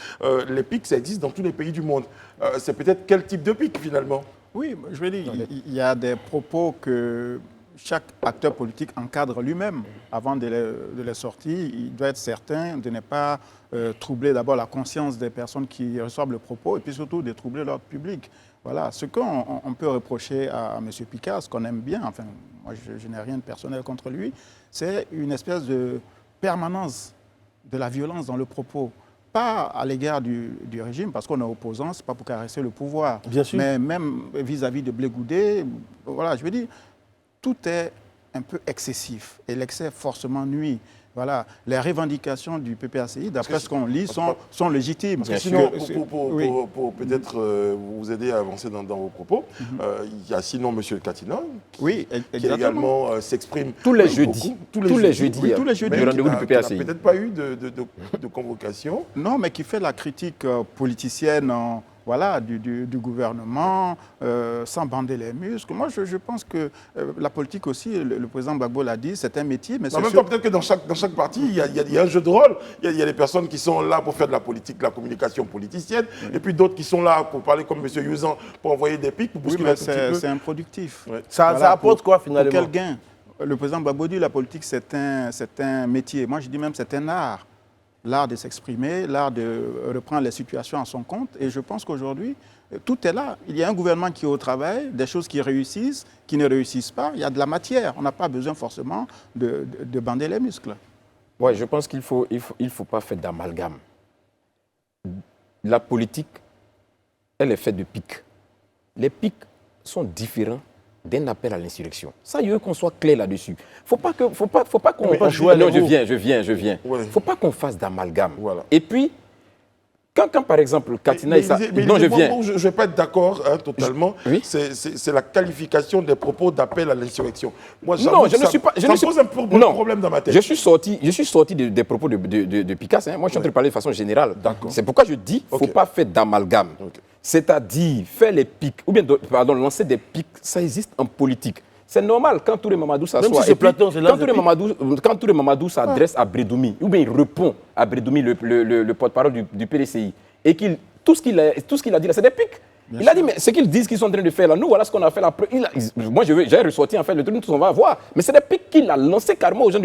Les pics, ça existe dans tous les pays du monde. C'est peut-être quel type de pic, finalement? Oui, je veux dire, il y a des propos que chaque acteur politique encadre lui-même. Avant de les sortir, il doit être certain de ne pas troubler d'abord la conscience des personnes qui reçoivent le propos et puis surtout de troubler l'ordre public. Voilà, ce qu'on peut reprocher à M. Picard, ce qu'on aime bien, enfin, moi je n'ai rien de personnel contre lui, c'est une espèce de permanence de la violence dans le propos. Pas à l'égard du régime, parce qu'on est opposant, ce n'est pas pour caresser le pouvoir. Bien sûr. Mais même vis-à-vis de Blé Goudé, voilà, je veux dire, tout est un peu excessif et l'excès forcément nuit. Voilà, les revendications du PPACI, d'après ce qu'on lit, sont légitimes. Parce que sinon, pour peut-être vous aider à avancer dans vos propos, il y a sinon M. Katina, qui également s'exprime tous les jeudis. Tous les jeudis. Oui, tous les jeudis. Du rendez-vous du PPACI. Il n'a peut-être pas eu de convocation. Non, mais qui fait la critique politicienne voilà, du gouvernement, sans bander les muscles. Moi, je pense que la politique aussi, le président Gbagbo l'a dit, c'est un métier. Mais en même temps, peut-être que dans chaque parti, il y a un jeu de rôle. Il y a des personnes qui sont là pour faire de la politique, de la communication politicienne, et puis d'autres qui sont là pour parler comme M. Youzan, pour envoyer des pics, pour bousculer un petit peu. C'est improductif. Ouais. Ça apporte quoi, finalement? Pour quel gain? Le président Gbagbo dit la politique, c'est un métier. Moi, je dis même c'est un art. L'art de s'exprimer, l'art de reprendre les situations à son compte. Et je pense qu'aujourd'hui, tout est là. Il y a un gouvernement qui est au travail, des choses qui réussissent, qui ne réussissent pas. Il y a de la matière. On n'a pas besoin forcément de bander les muscles. Ouais, je pense qu'il faut pas faire d'amalgame. La politique, elle est faite de pics. Les pics sont différents d'un appel à l'insurrection. Ça, il veut qu'on soit clair là-dessus. Faut pas qu'on... pas jouer à non, l'ego. je viens. Ouais. Faut pas qu'on fasse d'amalgame. Voilà. Et puis, quand par exemple, Katina... non, je viens. Je ne vais pas être d'accord totalement. Oui. C'est la qualification des propos d'appel à l'insurrection. Moi, Non, je ne suis pas... Ça me pose un problème dans ma tête. Je suis sorti des propos de Picasso. Moi, je suis en train de parler de façon générale. D'accord. C'est pourquoi je dis qu'il ne faut Ok. pas faire d'amalgame. Ok. C'est-à-dire faire les pics, ou bien, pardon, lancer des pics, ça existe en politique. C'est normal quand Touré Mamadou s'assoit. Même si c'est et puis, Platon, c'est là quand Touré Mamadou s'adresse à Bredoumi, ou bien il répond à Bredoumi, le porte-parole du PDCI, et tout ce qu'il a dit là, c'est des pics. Il a dit, mais ce qu'ils disent qu'ils sont en train de faire là, nous, voilà ce qu'on a fait là. Moi, j'ai ressorti en fait le truc, on va voir. Mais c'est des pics qu'il a lancé carrément aux gens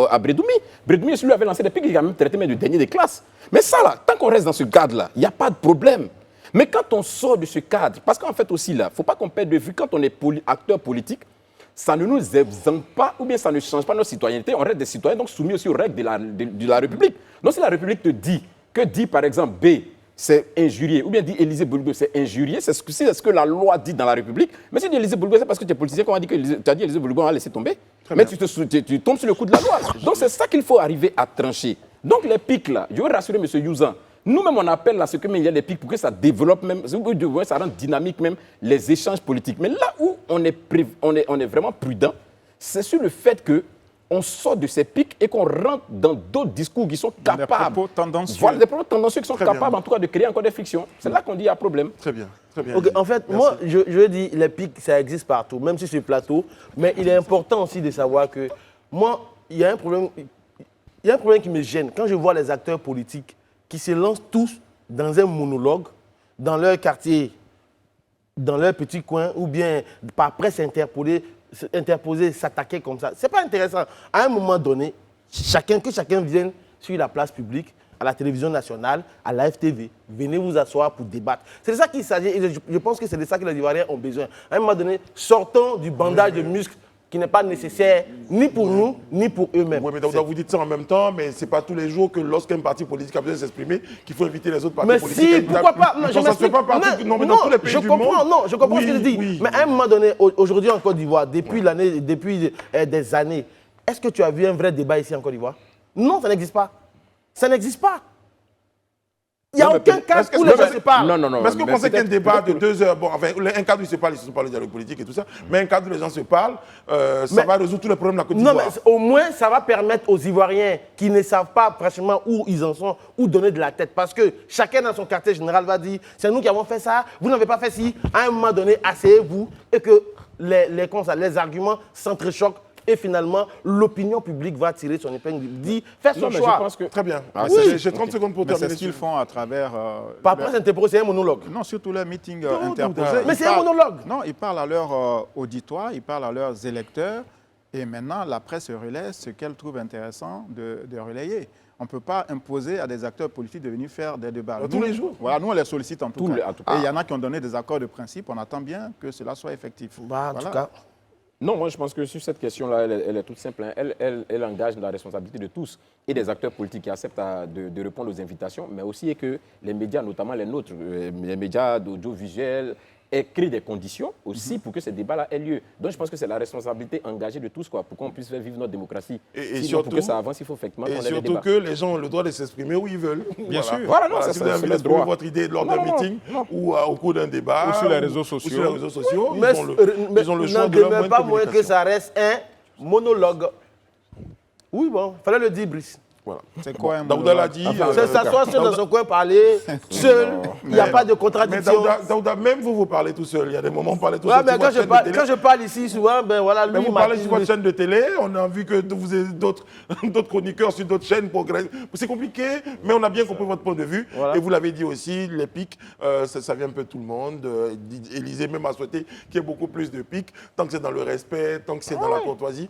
à Bredoumi. Bredoumi, lui avait lancé des pics, il a même traité même du dernier des classes. Mais ça là, tant qu'on reste dans ce cadre-là, il n'y a pas de problème. Mais quand on sort de ce cadre, parce qu'en fait aussi là, il ne faut pas qu'on perde de vue, quand on est acteur politique, ça ne nous exempte pas, ou bien ça ne change pas notre citoyenneté, on reste des citoyens, donc soumis aussi aux règles de la République. Donc si la République te dit, par exemple B, c'est injurier, ou bien dit Élisée Boulgo, c'est injurier, c'est ce que la loi dit dans la République. Mais si tu dis Élisée Boulgo, c'est parce que tu es politicien qu'on a dit que tu as dit Élisée Boulgo, on va laisser tomber. Mais tu tombes sur le coup de la loi. Donc c'est ça qu'il faut arriver à trancher. Donc les pics là, je veux rassurer M. Youzan, nous-mêmes, on appelle à ce qu'il y a des pics pour que ça développe même, ça rend dynamique même les échanges politiques. Mais là où on est vraiment prudent, c'est sur le fait qu'on sort de ces pics et qu'on rentre dans d'autres discours qui sont capables. Des propos tendancieux. Voilà, des propos tendancieux qui sont Très capables bien. en tout cas de créer encore des fictions. C'est là qu'on dit qu'il y a problème. Très bien, très bien. Ok, en fait, moi, je dis, les pics, ça existe partout, même si c'est plateau. Mais il est important aussi de savoir que, moi, il y a un problème qui me gêne. Quand je vois les acteurs politiques qui se lancent tous dans un monologue, dans leur quartier, dans leur petit coin, ou bien par presse interposée, s'attaquer comme ça. C'est pas intéressant. À un moment donné, que chacun vienne sur la place publique, à la télévision nationale, à la FTV. Venez vous asseoir pour débattre. C'est de ça qu'il s'agit. Et je pense que c'est de ça que les Ivoiriens ont besoin. À un moment donné, sortons du bandage de muscles qui n'est pas nécessaire ni pour nous, ni pour eux-mêmes. Oui, mais vous dites ça en même temps, mais ce n'est pas tous les jours que lorsqu'un parti politique a besoin de s'exprimer qu'il faut inviter les autres partis Mais politiques. si, pourquoi pas? Non, ça ne se fait pas partout, non, mais dans tous les pays je du comprends, monde. non, je comprends Oui, ce qu'il dit. oui. Mais à un moment donné, aujourd'hui en Côte d'Ivoire, depuis des années, est-ce que tu as vu un vrai débat ici en Côte d'Ivoire? Non, ça n'existe pas. Ça n'existe pas. Il n'y a aucun cas où les gens se parlent. Non. Mais est-ce que vous pensez qu'un débat de 2 heures, bon, enfin, un cadre où ils se parlent, ils se parlent du dialogue politique et tout ça, mais un cadre où les gens se parlent, ça va résoudre tous les problèmes de la Côte d'Ivoire. Non, mais au moins, ça va permettre aux Ivoiriens qui ne savent pas franchement où ils en sont, où donner de la tête. Parce que chacun dans son quartier général va dire, c'est nous qui avons fait ça, vous n'avez pas fait ci. À un moment donné, asseyez-vous et que les arguments s'entrechoquent. Et finalement, l'opinion publique va tirer son épingle, dit, fais son choix. Je pense que... Très bien. Oui. J'ai 30 secondes pour Mais c'est terminer. ce qu'ils font à travers... Par presse interposée, c'est un monologue. Non, surtout les meetings Non, interposés. Mais Ils c'est un parlent- monologue. Non, ils parlent à leur auditoire, ils parlent à leurs électeurs. Et maintenant, la presse relaie ce qu'elle trouve intéressant de relayer. On ne peut pas imposer à des acteurs politiques de venir faire des débats. Tous les jours. Voilà, nous, on les sollicite en tout cas. en tout cas. Et il y en a qui ont donné des accords de principe. On attend bien que cela soit effectif. Bah, en tout cas, Non, moi je pense que sur cette question-là, elle est toute simple. Hein. Elle engage la responsabilité de tous et des acteurs politiques qui acceptent de répondre aux invitations, mais aussi que les médias, notamment les nôtres, les médias d'audiovisuel, créent des conditions aussi pour que ces débats-là aient lieu. Donc je pense que c'est la responsabilité engagée de tous pour qu'on puisse faire vivre notre démocratie. Et Sinon, surtout, pour que ça avance, il faut effectivement qu'on ait des surtout débats. que les gens ont le droit de s'exprimer où ils veulent. Bien sûr. Voilà, non, ça, si c'est vous avez envie le d'exprimer droit. votre idée lors Non, d'un non, meeting non. ou au cours d'un débat. Ou sur les réseaux ou sociaux. sur les réseaux sociaux, mais ils ont le choix n'en de leur demeure moyen de pas moins que communication. ça reste un monologue. Oui, bon, fallait le dire, Brice. Voilà. C'est quoi un Daouda l'a monologue? dit. C'est s'asseoir seul dans son coin, parler seul. Il n'y a pas de Mais contradiction. Daouda, même vous parlez tout seul. Il y a des moments où vous parlez tout Ouais, seul. mais sur quand votre je, chaîne de parle, télé. quand je parle ici, souvent, ben voilà, lui, Mais vous il m'a parlez dit- sur votre chaîne de télé, on a vu que vous avez d'autres chroniqueurs sur d'autres chaînes. C'est compliqué, mais on a bien compris votre point de vue. Voilà. Et vous l'avez dit aussi, les pics, ça vient un peu de tout le monde. Élysée même a souhaité qu'il y ait beaucoup plus de pics, tant que c'est dans le respect, tant que c'est dans la courtoisie.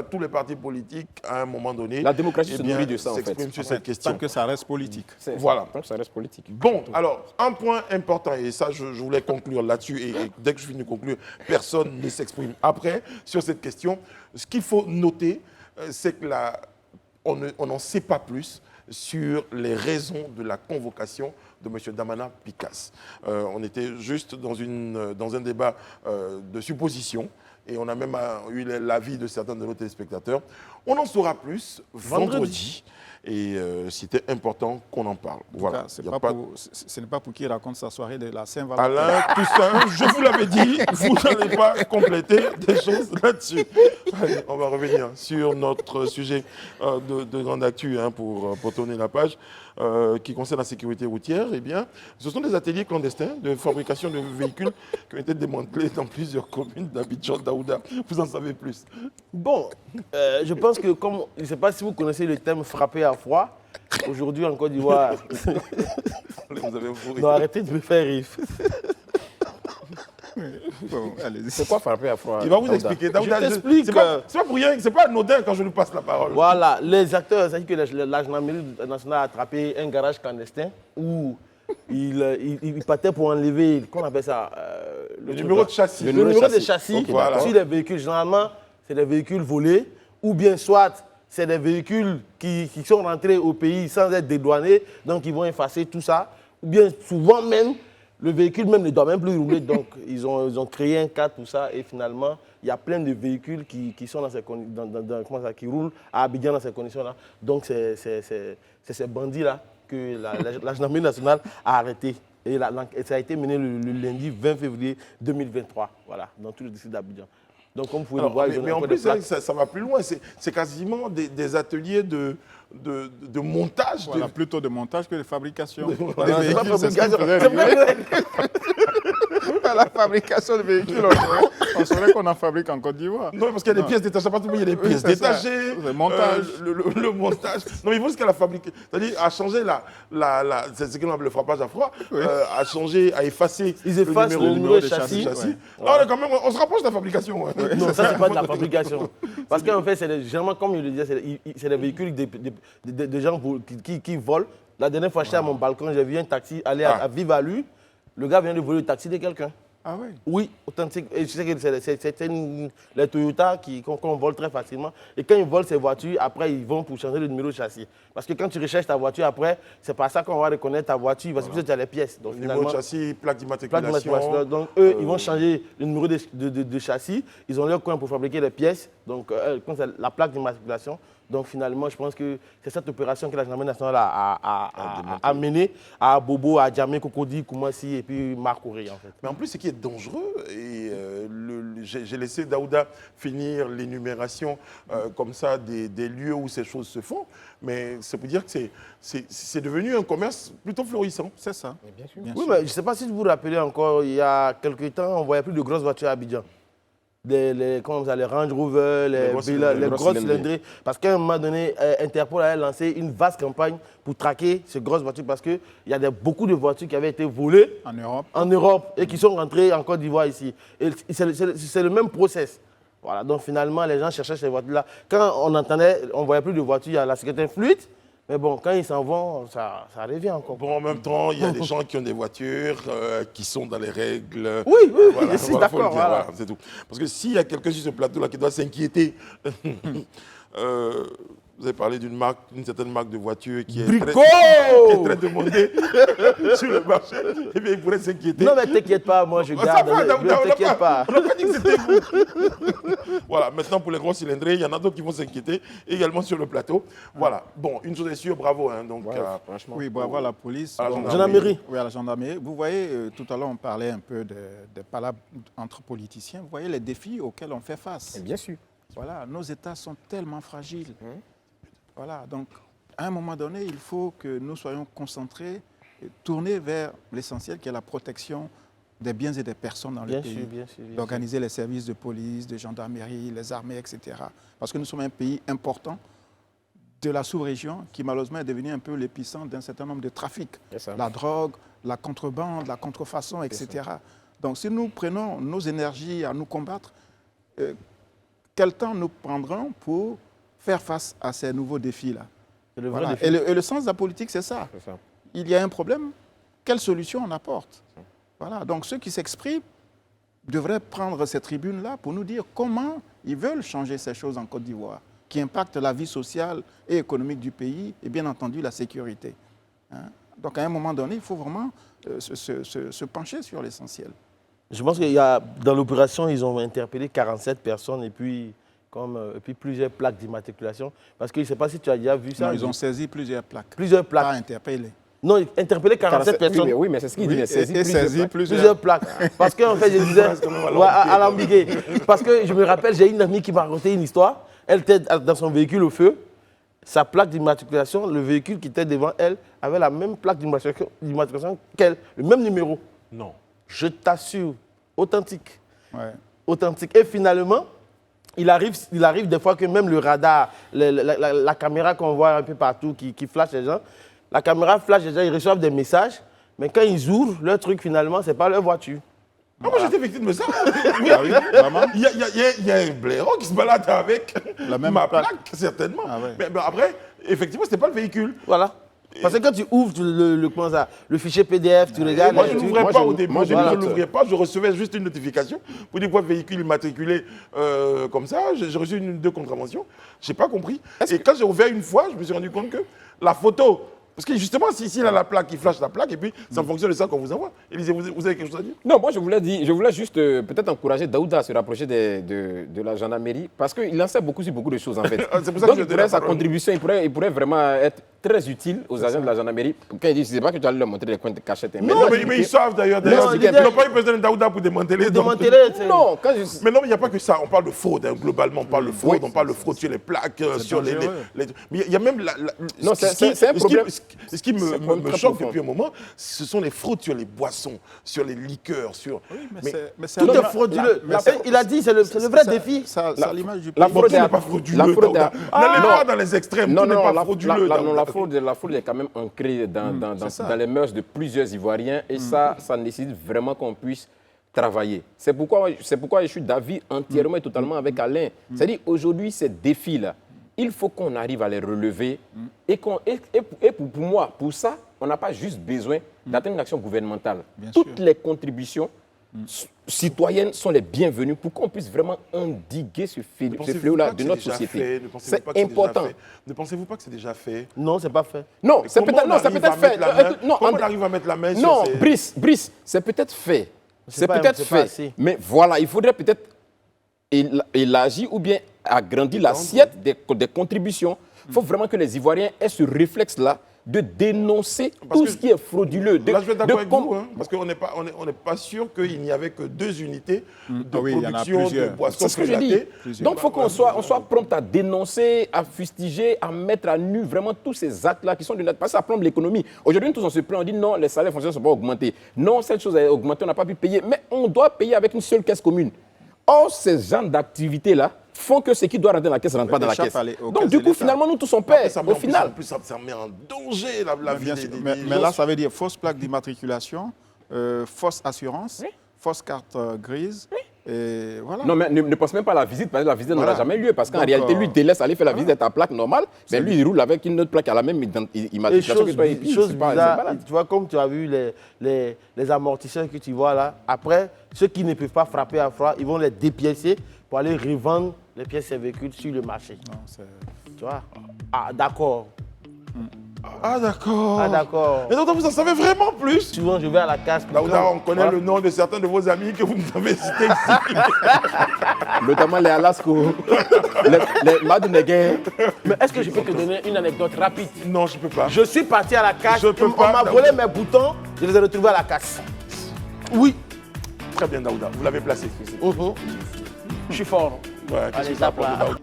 Tous les partis politiques, à un moment donné, La démocratie eh se bien, nourrit de ça, en fait. s'expriment sur cette question. Tant que ça reste politique. Voilà. Donc ça reste politique. Bon, alors, un point important, et ça, je voulais conclure là-dessus, et dès que je finis de conclure, personne ne s'exprime après sur cette question. Ce qu'il faut noter, c'est que on n'en sait pas plus sur les raisons de la convocation de M. Damana Picasse. On était juste dans un débat de supposition et on a même eu l'avis de certains de nos téléspectateurs. On en saura plus vendredi. Et c'était important qu'on en parle. Voilà. Ce n'est pas pour qu'il raconte sa soirée de la Saint-Valentin. Alain Toussaint, je vous l'avais dit, vous n'allez pas compléter des choses là-dessus. Allez, on va revenir sur notre sujet de grande actu pour tourner la page qui concerne la sécurité routière. Eh bien, ce sont des ateliers clandestins de fabrication de véhicules qui ont été démantelés dans plusieurs communes d'Abidjan, Daouda. Vous en savez plus. Bon, je pense que comme, je ne sais pas si vous connaissez le terme frapper à froid, aujourd'hui en Côte d'Ivoire. Vous avez un Non, arrêtez de me faire rire. Bon, allez-y. C'est quoi frapper à froid? Il va vous expliquer. Daouda, Je t'explique. C'est pas pour rien, c'est pas anodin quand je lui passe la parole. Voilà, les acteurs, c'est-à-dire que la gendarmerie nationale a attrapé un garage clandestin où il partait pour enlever, comment on appelle ça Le numéro de châssis. Le numéro de châssis Okay, voilà. sur les véhicules. Généralement, c'est des véhicules volés ou bien soit c'est des véhicules qui sont rentrés au pays sans être dédouanés, donc ils vont effacer tout ça. Ou bien souvent même, le véhicule même ne doit même plus rouler, donc ils ont créé un cadre pour ça et finalement, il y a plein de véhicules qui sont dans ces qui roulent à Abidjan dans ces conditions-là. Donc c'est ces bandits-là que la gendarmerie nationale a arrêté. Et ça a été mené le lundi 20 février 2023, voilà, dans tout le district d'Abidjan. Donc comme vous pouvez le voir, mais en plus, ça va plus loin. C'est quasiment des ateliers de montage. Voilà, plutôt de montage que de fabrication. Voilà, c'est pas fabrication. La fabrication de véhicules, on saurait qu'on en fabrique en Côte d'Ivoire. Non, parce qu'il y a des pièces détachées. Il y a des pièces détachées. Le montage. Le montage. Non, mais il faut jusqu'à la fabriquer. C'est-à-dire à changer c'est ce qu'on appelle le frappage à froid, à changer, à effacer Ils effacent le numéro de châssis. Là, on se rapproche de la fabrication. Non, ça, c'est pas de la fabrication. Parce qu'en fait, généralement, comme je le disais, c'est des véhicules de gens qui volent. La dernière fois, j'étais à mon balcon, j'ai vu un taxi aller à Vive-à-Lui. Le gars vient de voler le taxi de quelqu'un. Ah oui? Oui, authentique. Et je sais que c'est les Toyota qu'on vole très facilement. Et quand ils volent ces voitures, après, ils vont pour changer le numéro de châssis. Parce que quand tu recherches ta voiture, après, c'est pas ça qu'on va reconnaître ta voiture, parce que tu as les pièces. Donc, numéro de châssis, plaque d'immatriculation. Donc, eux, ils vont changer le numéro de châssis. Ils ont leur coin pour fabriquer les pièces. Donc, la plaque d'immatriculation. Donc finalement, je pense que c'est cette opération que la gendarmerie nationale a menée à Bobo, à Djamé, Cocody, Koumassi et puis Marcouré en fait. Mais en plus, ce qui est dangereux, et j'ai laissé Daouda finir l'énumération comme ça des lieux où ces choses se font, mais c'est pour dire que c'est devenu un commerce plutôt florissant. C'est ça. Mais bien sûr. Oui, mais je ne sais pas si vous vous rappelez encore, il y a quelques temps, on ne voyait plus de grosses voitures à Abidjan. Les Range Rover, les grosses cylindrées. Parce qu'à un moment donné, Interpol a lancé une vaste campagne pour traquer ces grosses voitures parce qu'il y a beaucoup de voitures qui avaient été volées en Europe et qui sont rentrées en Côte d'Ivoire ici. Et c'est le même process. Voilà, donc finalement, les gens cherchaient ces voitures-là. Quand on entendait, on ne voyait plus de voitures, il y a la sécurité fluide. Mais bon, quand ils s'en vont, ça revient encore. Bon, en même temps, il y a des gens qui ont des voitures qui sont dans les règles. Oui, voilà, c'est d'accord. Voilà, c'est tout. Parce que s'il y a quelqu'un sur ce plateau-là qui doit s'inquiéter, vous avez parlé d'une certaine marque de voiture qui est très demandée sur le marché. Eh bien, il pourrait s'inquiéter. Non, mais t'inquiète pas, moi je garde. Ne t'inquiète pas. On n'a pas dit que c'était vous. Voilà, maintenant pour les gros cylindrés, il y en a d'autres qui vont s'inquiéter, également sur le plateau. Voilà, bon, une chose est sûre, bravo. Donc, franchement. Oui, bravo à la police. À la gendarmerie. Oui, à la gendarmerie. Vous voyez, tout à l'heure, on parlait un peu des palabres entre politiciens. Vous voyez les défis auxquels on fait face. Bien sûr. Voilà, nos États sont tellement fragiles. Voilà, donc à un moment donné, il faut que nous soyons concentrés, tournés vers l'essentiel qui est la protection des biens et des personnes dans le pays. Bien sûr. D'organiser les services de police, de gendarmerie, les armées, etc. Parce que nous sommes un pays important de la sous-région qui malheureusement est devenu un peu l'épicentre d'un certain nombre de trafics. La drogue, la contrebande, la contrefaçon, etc. Donc si nous prenons nos énergies à nous combattre, quel temps nous prendrons pour faire face à ces nouveaux défis-là? Voilà. Et le sens de la politique, c'est ça. Il y a un problème, quelle solution on apporte? Voilà. Donc ceux qui s'expriment devraient prendre ces tribunes-là pour nous dire comment ils veulent changer ces choses en Côte d'Ivoire. qui impactent la vie sociale et économique du pays et bien entendu la sécurité. Hein. Donc à un moment donné, il faut vraiment se pencher sur l'essentiel. Je pense qu'il y a, dans l'opération, ils ont interpellé 47 personnes et puis plusieurs plaques d'immatriculation. Parce que je ne sais pas si tu as déjà vu ça. Non, ils ont saisi plusieurs plaques. Plusieurs plaques. Pas interpellé. Non, interpellé 47 personnes. Oui, mais c'est ce qu'il dit. Oui, Saisi Plusieurs plaques. Parce qu'en fait, je disais, à l'ambigué. Parce que je me rappelle, j'ai une amie qui m'a raconté une histoire. Elle était dans son véhicule au feu. Sa plaque d'immatriculation, le véhicule qui était devant elle, avait la même plaque d'immatriculation qu'elle, le même numéro. Non. Je t'assure, authentique. Ouais. Authentique. Et finalement, il arrive des fois que même le radar, la caméra qu'on voit un peu partout qui flash les gens, la caméra flash les gens, ils reçoivent des messages, mais quand ils ouvrent, leur truc finalement, ce n'est pas leur voiture. Ah, moi j'étais victime de ça. Ah oui, vraiment? Il y a un blaireau qui se balade avec La même ma plaque. plaque, certainement. Ah ouais. Mais après, effectivement, ce n'était pas le véhicule. Voilà. Parce que quand tu ouvres le fichier PDF, tu regardes. Moi, je ne l'ouvrais pas au début. Je voilà. ne l'ouvrais pas. Je recevais juste une notification pour dire quoi, véhicule immatriculé comme ça. J'ai reçu deux contraventions. Je n'ai pas compris. Et quand j'ai ouvert une fois, je me suis rendu compte que la photo. Parce que justement, si ici, il a la plaque, il flash la plaque, et puis c'est en fonction de ça qu'on vous envoie. Élisée, vous avez quelque chose à dire? Non, moi je voulais juste peut-être encourager Daouda à se rapprocher de la gendarmerie parce qu'il en sait beaucoup sur beaucoup de choses en fait. C'est pour ça que Donc je te sa contribution, il pourrait vraiment être très utile aux agents de la gendarmerie. Quand ils disent, c'est pas que tu allais leur montrer les coins de cachette. Non, mais ils savent d'ailleurs. Ils n'ont pas eu besoin de Daouda pour démanteler. Non, mais non, mais il n'y a pas que ça. On parle de fraude, hein, globalement. On parle de fraude, on parle de fraude sur les plaques, sur les. Mais il y a même. Non, c'est un problème. Ce qui me choque depuis un moment, ce sont les fraudes sur les boissons, sur les liqueurs, sur. Tout est frauduleux. Il a dit, c'est le vrai défi. C'est à l'image du pays. La fraude n'est pas frauduleux. N'allez pas dans les extrêmes. Tout n'est pas frauduleux. La fraude est quand même ancrée dans les mœurs de plusieurs Ivoiriens et ça nécessite vraiment qu'on puisse travailler. C'est pourquoi je suis d'avis entièrement et totalement avec Alain. C'est-à-dire aujourd'hui, ces défis-là, il faut qu'on arrive à les relever et pour moi, pour ça, on n'a pas juste besoin d'atteindre une action gouvernementale. Toutes les contributions citoyennes sont les bienvenues pour qu'on puisse vraiment endiguer ce fléau-là de notre société. C'est important. Ne pensez-vous pas que c'est déjà fait? Non, c'est pas fait. Non, c'est peut-être fait. Comment on arrive à mettre la main sur Non, ces... Brice, c'est peut-être fait. C'est peut-être fait. Mais voilà, il faudrait peut-être élargir ou bien agrandir l'assiette des contributions. Il faut vraiment que les Ivoiriens aient ce réflexe-là de dénoncer tout ce qui est frauduleux. Là, je vais d'accord avec vous, hein, parce qu'on n'est pas sûr qu'il n'y avait que 2 unités de production de boissons. C'est ce que je dis. Donc, il faut qu'on soit prompt à dénoncer, à fustiger, à mettre à nu vraiment tous ces actes-là qui sont de notre... Parce que ça plombe l'économie. Aujourd'hui, tous on se plaint, on dit non, les salaires fonctionnaires ne sont pas augmentés. Non, cette chose a augmenté, on n'a pas pu payer. Mais on doit payer avec une seule caisse commune. Or, ces genres d'activités-là font que ce qui doit rentrer dans la caisse ne rentre pas dans la caisse. Donc, du coup, finalement, nous tous on paie. Au final. Ça met en danger la vie des mais là, ça veut dire fausse plaque d'immatriculation, fausse assurance, fausse carte grise. Et voilà. Non, mais ne pense même pas à la visite, parce que la visite n'aura jamais lieu. Parce qu'en réalité, lui, délaisse aller faire la visite de ta plaque normale, mais lui, il roule avec une autre plaque à la même immatriculation que toi. Chose bizarre, tu vois, comme tu as vu les amortisseurs que tu vois là, après, ceux qui ne peuvent pas frapper à froid, ils vont les dépiécer pour aller revendre les pièces et véhicules sur le marché. Non, tu vois? Ah, d'accord. Ah, d'accord. Ah, d'accord. Mais donc, vous en savez vraiment plus? Souvent, je vais à la casse. Daouda, on connaît le nom de certains de vos amis que vous nous avez cités ici. Notamment les Alasco, les Madouneguer. Mais est-ce que je peux te donner une anecdote rapide? Non, je ne peux pas. Je suis parti à la casse. On m'a volé mes boutons, je les ai retrouvés à la casse. Oui. Très bien, Daouda. Vous l'avez placé. Je suis fort. Ouais, qu'est-ce que ça pour Daouda?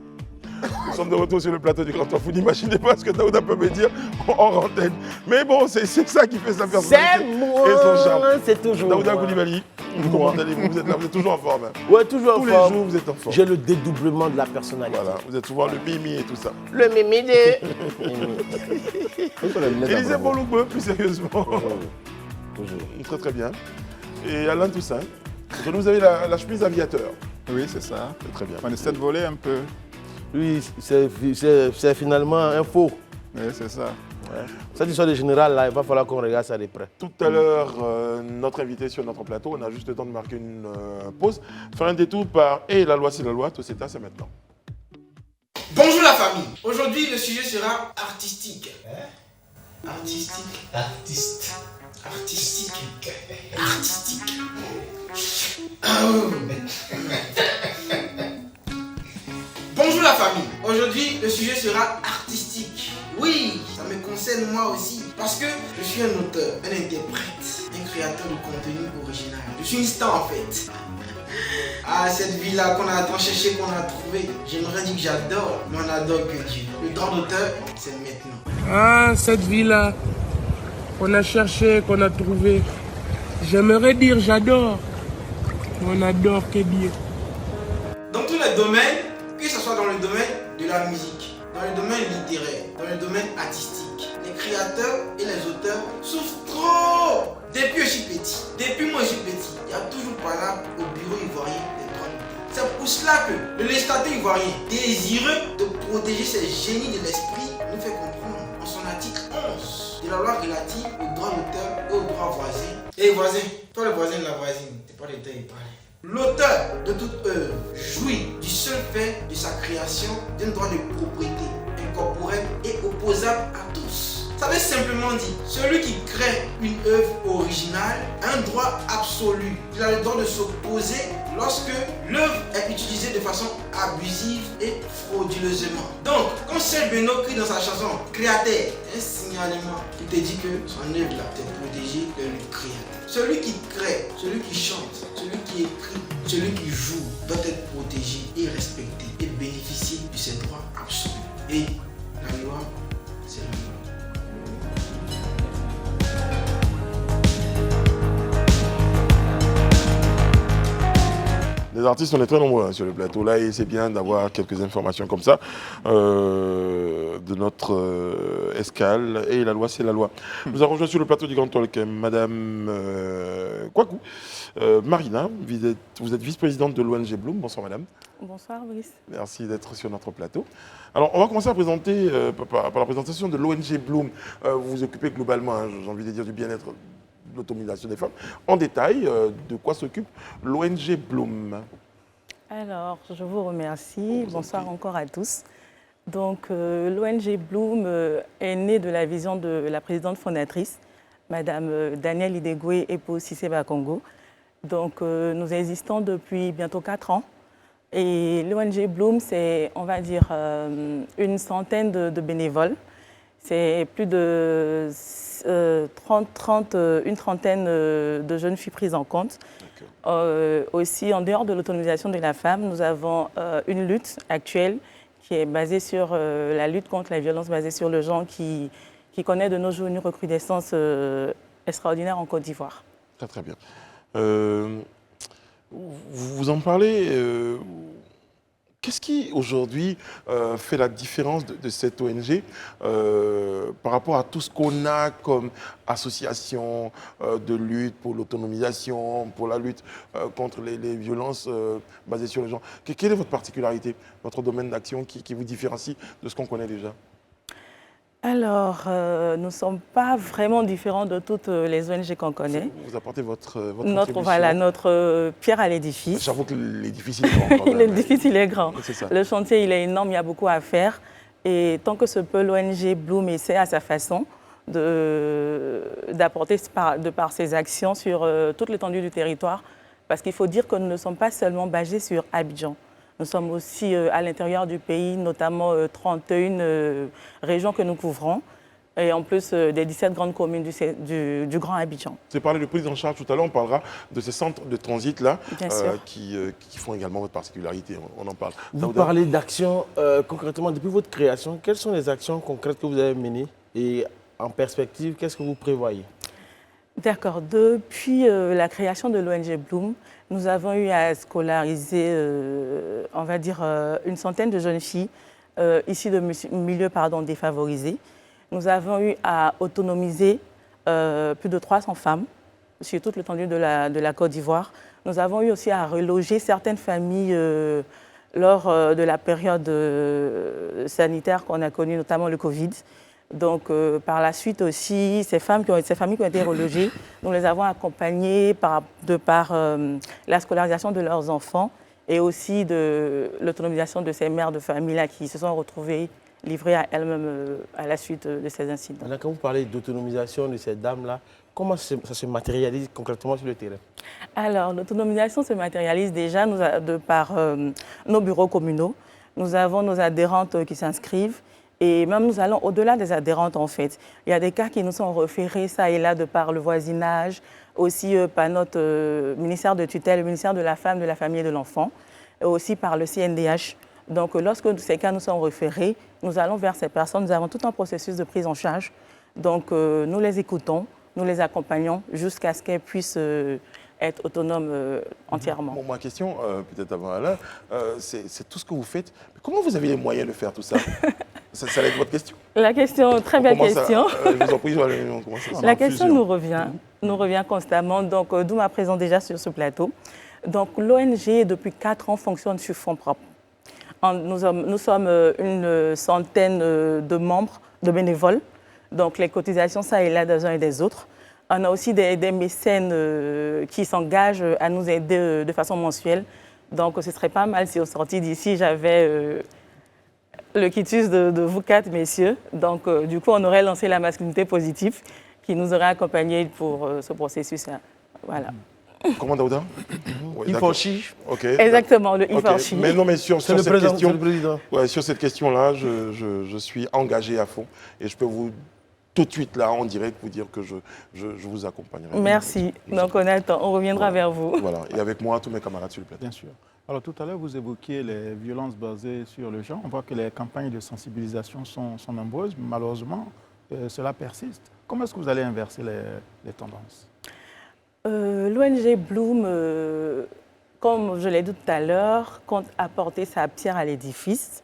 Nous sommes de retour sur le plateau du Grand Tour. Vous n'imaginez pas ce que Daouda peut me dire hors antenne. Mais bon, c'est ça qui fait sa personnalité. C'est moi. Et son charme. C'est toujours Daouda moi. Coulibaly, comment allez-vous? Vous êtes là, vous êtes toujours en forme. Ouais, toujours en forme. Tous les jours, vous êtes en forme. J'ai le dédoublement de la personnalité. Voilà, vous êtes souvent le mimi et tout ça. Le mimi Élisée Bolougbeu, plus sérieusement. Très très bien. Et Alain Toussaint, vous avez la chemise aviateur. Oui, c'est ça. C'est très bien. On essaie de voler un peu. Oui, c'est finalement un faux. Oui, c'est ça. Ouais. Cette histoire de général, là, il va falloir qu'on regarde ça de près. Tout à l'heure, notre invité sur notre plateau, on a juste le temps de marquer une pause. Faire un détour par Et la loi, c'est la loi, tout c'est maintenant. Bonjour la famille. famille. Aujourd'hui, le sujet sera artistique. Artistique. Artiste. Artistique. Artistique. Bonjour la famille. Aujourd'hui, le sujet sera artistique. Oui, ça me concerne moi aussi. Parce que je suis un auteur, un interprète, un créateur de contenu original. Je suis une star en fait. Ah, cette vie-là qu'on a tant cherché, qu'on a trouvé. J'aimerais dire que j'adore, mais on adore que Dieu. Le droit d'auteur, c'est maintenant. Ah, cette vie-là qu'on a cherché, qu'on a trouvé. J'aimerais dire j'adore, mais on adore que Dieu. Dans tous les domaines, que ce soit dans le domaine de la musique, dans le domaine littéraire, dans le domaine artistique, les créateurs et les auteurs souffrent trop. Depuis que je suis petit, depuis moi je suis petit, il y a toujours par là au bureau ivoirien des droits d'auteur. C'est pour cela que le législateur ivoirien, désireux de protéger ces génies de l'esprit, nous fait comprendre en son article 11 de la loi relative aux droits d'auteur et aux droits voisins. Et voisin, toi le voisin de la voisine, c'est pas le temps il parle. L'auteur de toute œuvre jouit du seul fait de sa création d'un droit de propriété incorporel et opposable à tous. Ça veut simplement dire, celui qui crée une œuvre originale a un droit absolu. Il a le droit de s'opposer lorsque l'œuvre est utilisée de façon abusive et frauduleusement. Donc, quand Serge Beno crie dans sa chanson « Créateur », un signalement qui te dit que son œuvre là est protégée de le créateur. Celui qui crée, celui qui chante, celui qui écrit, celui qui joue doit être protégé et respecté et bénéficier de ses droits absolus. Et la loi, c'est la loi. Les artistes, on est très nombreux sur le plateau là et c'est bien d'avoir quelques informations comme ça de notre escale. Et la loi, c'est la loi. Nous avons rejoint sur le plateau du Grand Talk Madame Kwaku. Marina, vous êtes vice-présidente de l'ONG Bloom. Bonsoir Madame. Bonsoir Brice. Merci d'être sur notre plateau. Alors, on va commencer à présenter, par la présentation de l'ONG Bloom. Vous vous occupez globalement, hein, j'ai envie de dire, du bien-être, de l'autonomisation des femmes. En détail, de quoi s'occupe l'ONG Bloom? Alors, je vous remercie. Bonsoir encore à tous. Donc, l'ONG Bloom est née de la vision de la présidente fondatrice, Madame Danielle Idegwe Epo Sissé Bakongo. Donc, nous existons depuis bientôt 4 ans. Et l'ONG Bloom, c'est, on va dire, une centaine de bénévoles. C'est plus de une trentaine de jeunes filles prises en compte. Aussi, en dehors de l'autonomisation de la femme, nous avons une lutte actuelle qui est basée sur la lutte contre la violence basée sur le genre qui connaît de nos jours une recrudescence extraordinaire en Côte d'Ivoire. Très très bien. Vous en parlez. Qu'est-ce qui, aujourd'hui, fait la différence de cette ONG par rapport à tout ce qu'on a comme association de lutte pour l'autonomisation, pour la lutte contre les violences basées sur le genre? Quelle est votre particularité, votre domaine d'action qui vous différencie de ce qu'on connaît déjà? Alors, nous ne sommes pas vraiment différents de toutes les ONG qu'on connaît. Vous apportez votre notre pierre à l'édifice. J'avoue que l'édifice est grand. L'édifice, il est grand. Ça. Le chantier, il est énorme, il y a beaucoup à faire. Et tant que ce peut, l'ONG Bloom essaie à sa façon d'apporter de par ses actions sur toute l'étendue du territoire. Parce qu'il faut dire que nous ne sommes pas seulement basés sur Abidjan. Nous sommes aussi à l'intérieur du pays, notamment 31 régions que nous couvrons, et en plus des 17 grandes communes du Grand Abidjan. Vous parlé de prise en charge tout à l'heure, on parlera de ces centres de transit-là qui font également votre particularité, on en parle. Vous parlez d'actions concrètement, depuis votre création, quelles sont les actions concrètes que vous avez menées et en perspective, qu'est-ce que vous prévoyez? D'accord. Depuis la création de l'ONG Bloom, nous avons eu à scolariser, on va dire, une centaine de jeunes filles issues de milieux défavorisés. Nous avons eu à autonomiser plus de 300 femmes sur toute l'étendue de la Côte d'Ivoire. Nous avons eu aussi à reloger certaines familles lors de la période sanitaire qu'on a connue, notamment le Covid. Donc, par la suite aussi, ces familles qui ont été relogées, nous les avons accompagnées par la scolarisation de leurs enfants et aussi de l'autonomisation de ces mères de famille-là qui se sont retrouvées livrée à elle-même à la suite de ces incidents. Maintenant, quand vous parlez d'autonomisation de cette dame-là, comment ça se matérialise concrètement sur le terrain? Alors, l'autonomisation se matérialise déjà de par nos bureaux communaux. Nous avons nos adhérentes qui s'inscrivent et même nous allons au-delà des adhérentes en fait. Il y a des cas qui nous sont référés ça et là de par le voisinage, aussi par notre ministère de tutelle, le ministère de la Femme, de la Famille et de l'Enfant, et aussi par le CNDH. Donc lorsque ces cas nous sont référés, nous allons vers ces personnes, nous avons tout un processus de prise en charge. Donc nous les écoutons, nous les accompagnons jusqu'à ce qu'elles puissent être autonomes entièrement. Bon, ma question, peut-être avant Alain, c'est tout ce que vous faites. Mais comment vous avez les moyens de faire tout ça? Ça va être votre question. La question, très belle question. Je vous en prie, on commence à la question nous revient constamment, donc d'où ma présence déjà sur ce plateau. Donc l'ONG, depuis 4 ans, fonctionne sur fonds propres. Nous sommes une centaine de membres, de bénévoles. Donc les cotisations, ça et là, des uns et des autres. On a aussi des mécènes qui s'engagent à nous aider de façon mensuelle. Donc ce serait pas mal si au sorti d'ici, j'avais le quitus de vous 4 messieurs. Donc du coup, on aurait lancé la masculinité positive qui nous aurait accompagnés pour ce processus-là. Voilà. Comment, Daouda? Iforchi. Ok. Exactement, le Iforchi. Mais non, mais sur cette question, sur cette question-là, je suis engagé à fond et je peux vous tout de suite là en direct vous dire que je vous accompagnerai. Merci. Donc on attend, on reviendra vers vous. Voilà, et avec moi, tous mes camarades sur le plateau. Bien sûr. Alors tout à l'heure, vous évoquiez les violences basées sur le genre. On voit que les campagnes de sensibilisation sont nombreuses, mais malheureusement, cela persiste. Comment est-ce que vous allez inverser les tendances? L'ONG Bloom, comme je l'ai dit tout à l'heure, compte apporter sa pierre à l'édifice.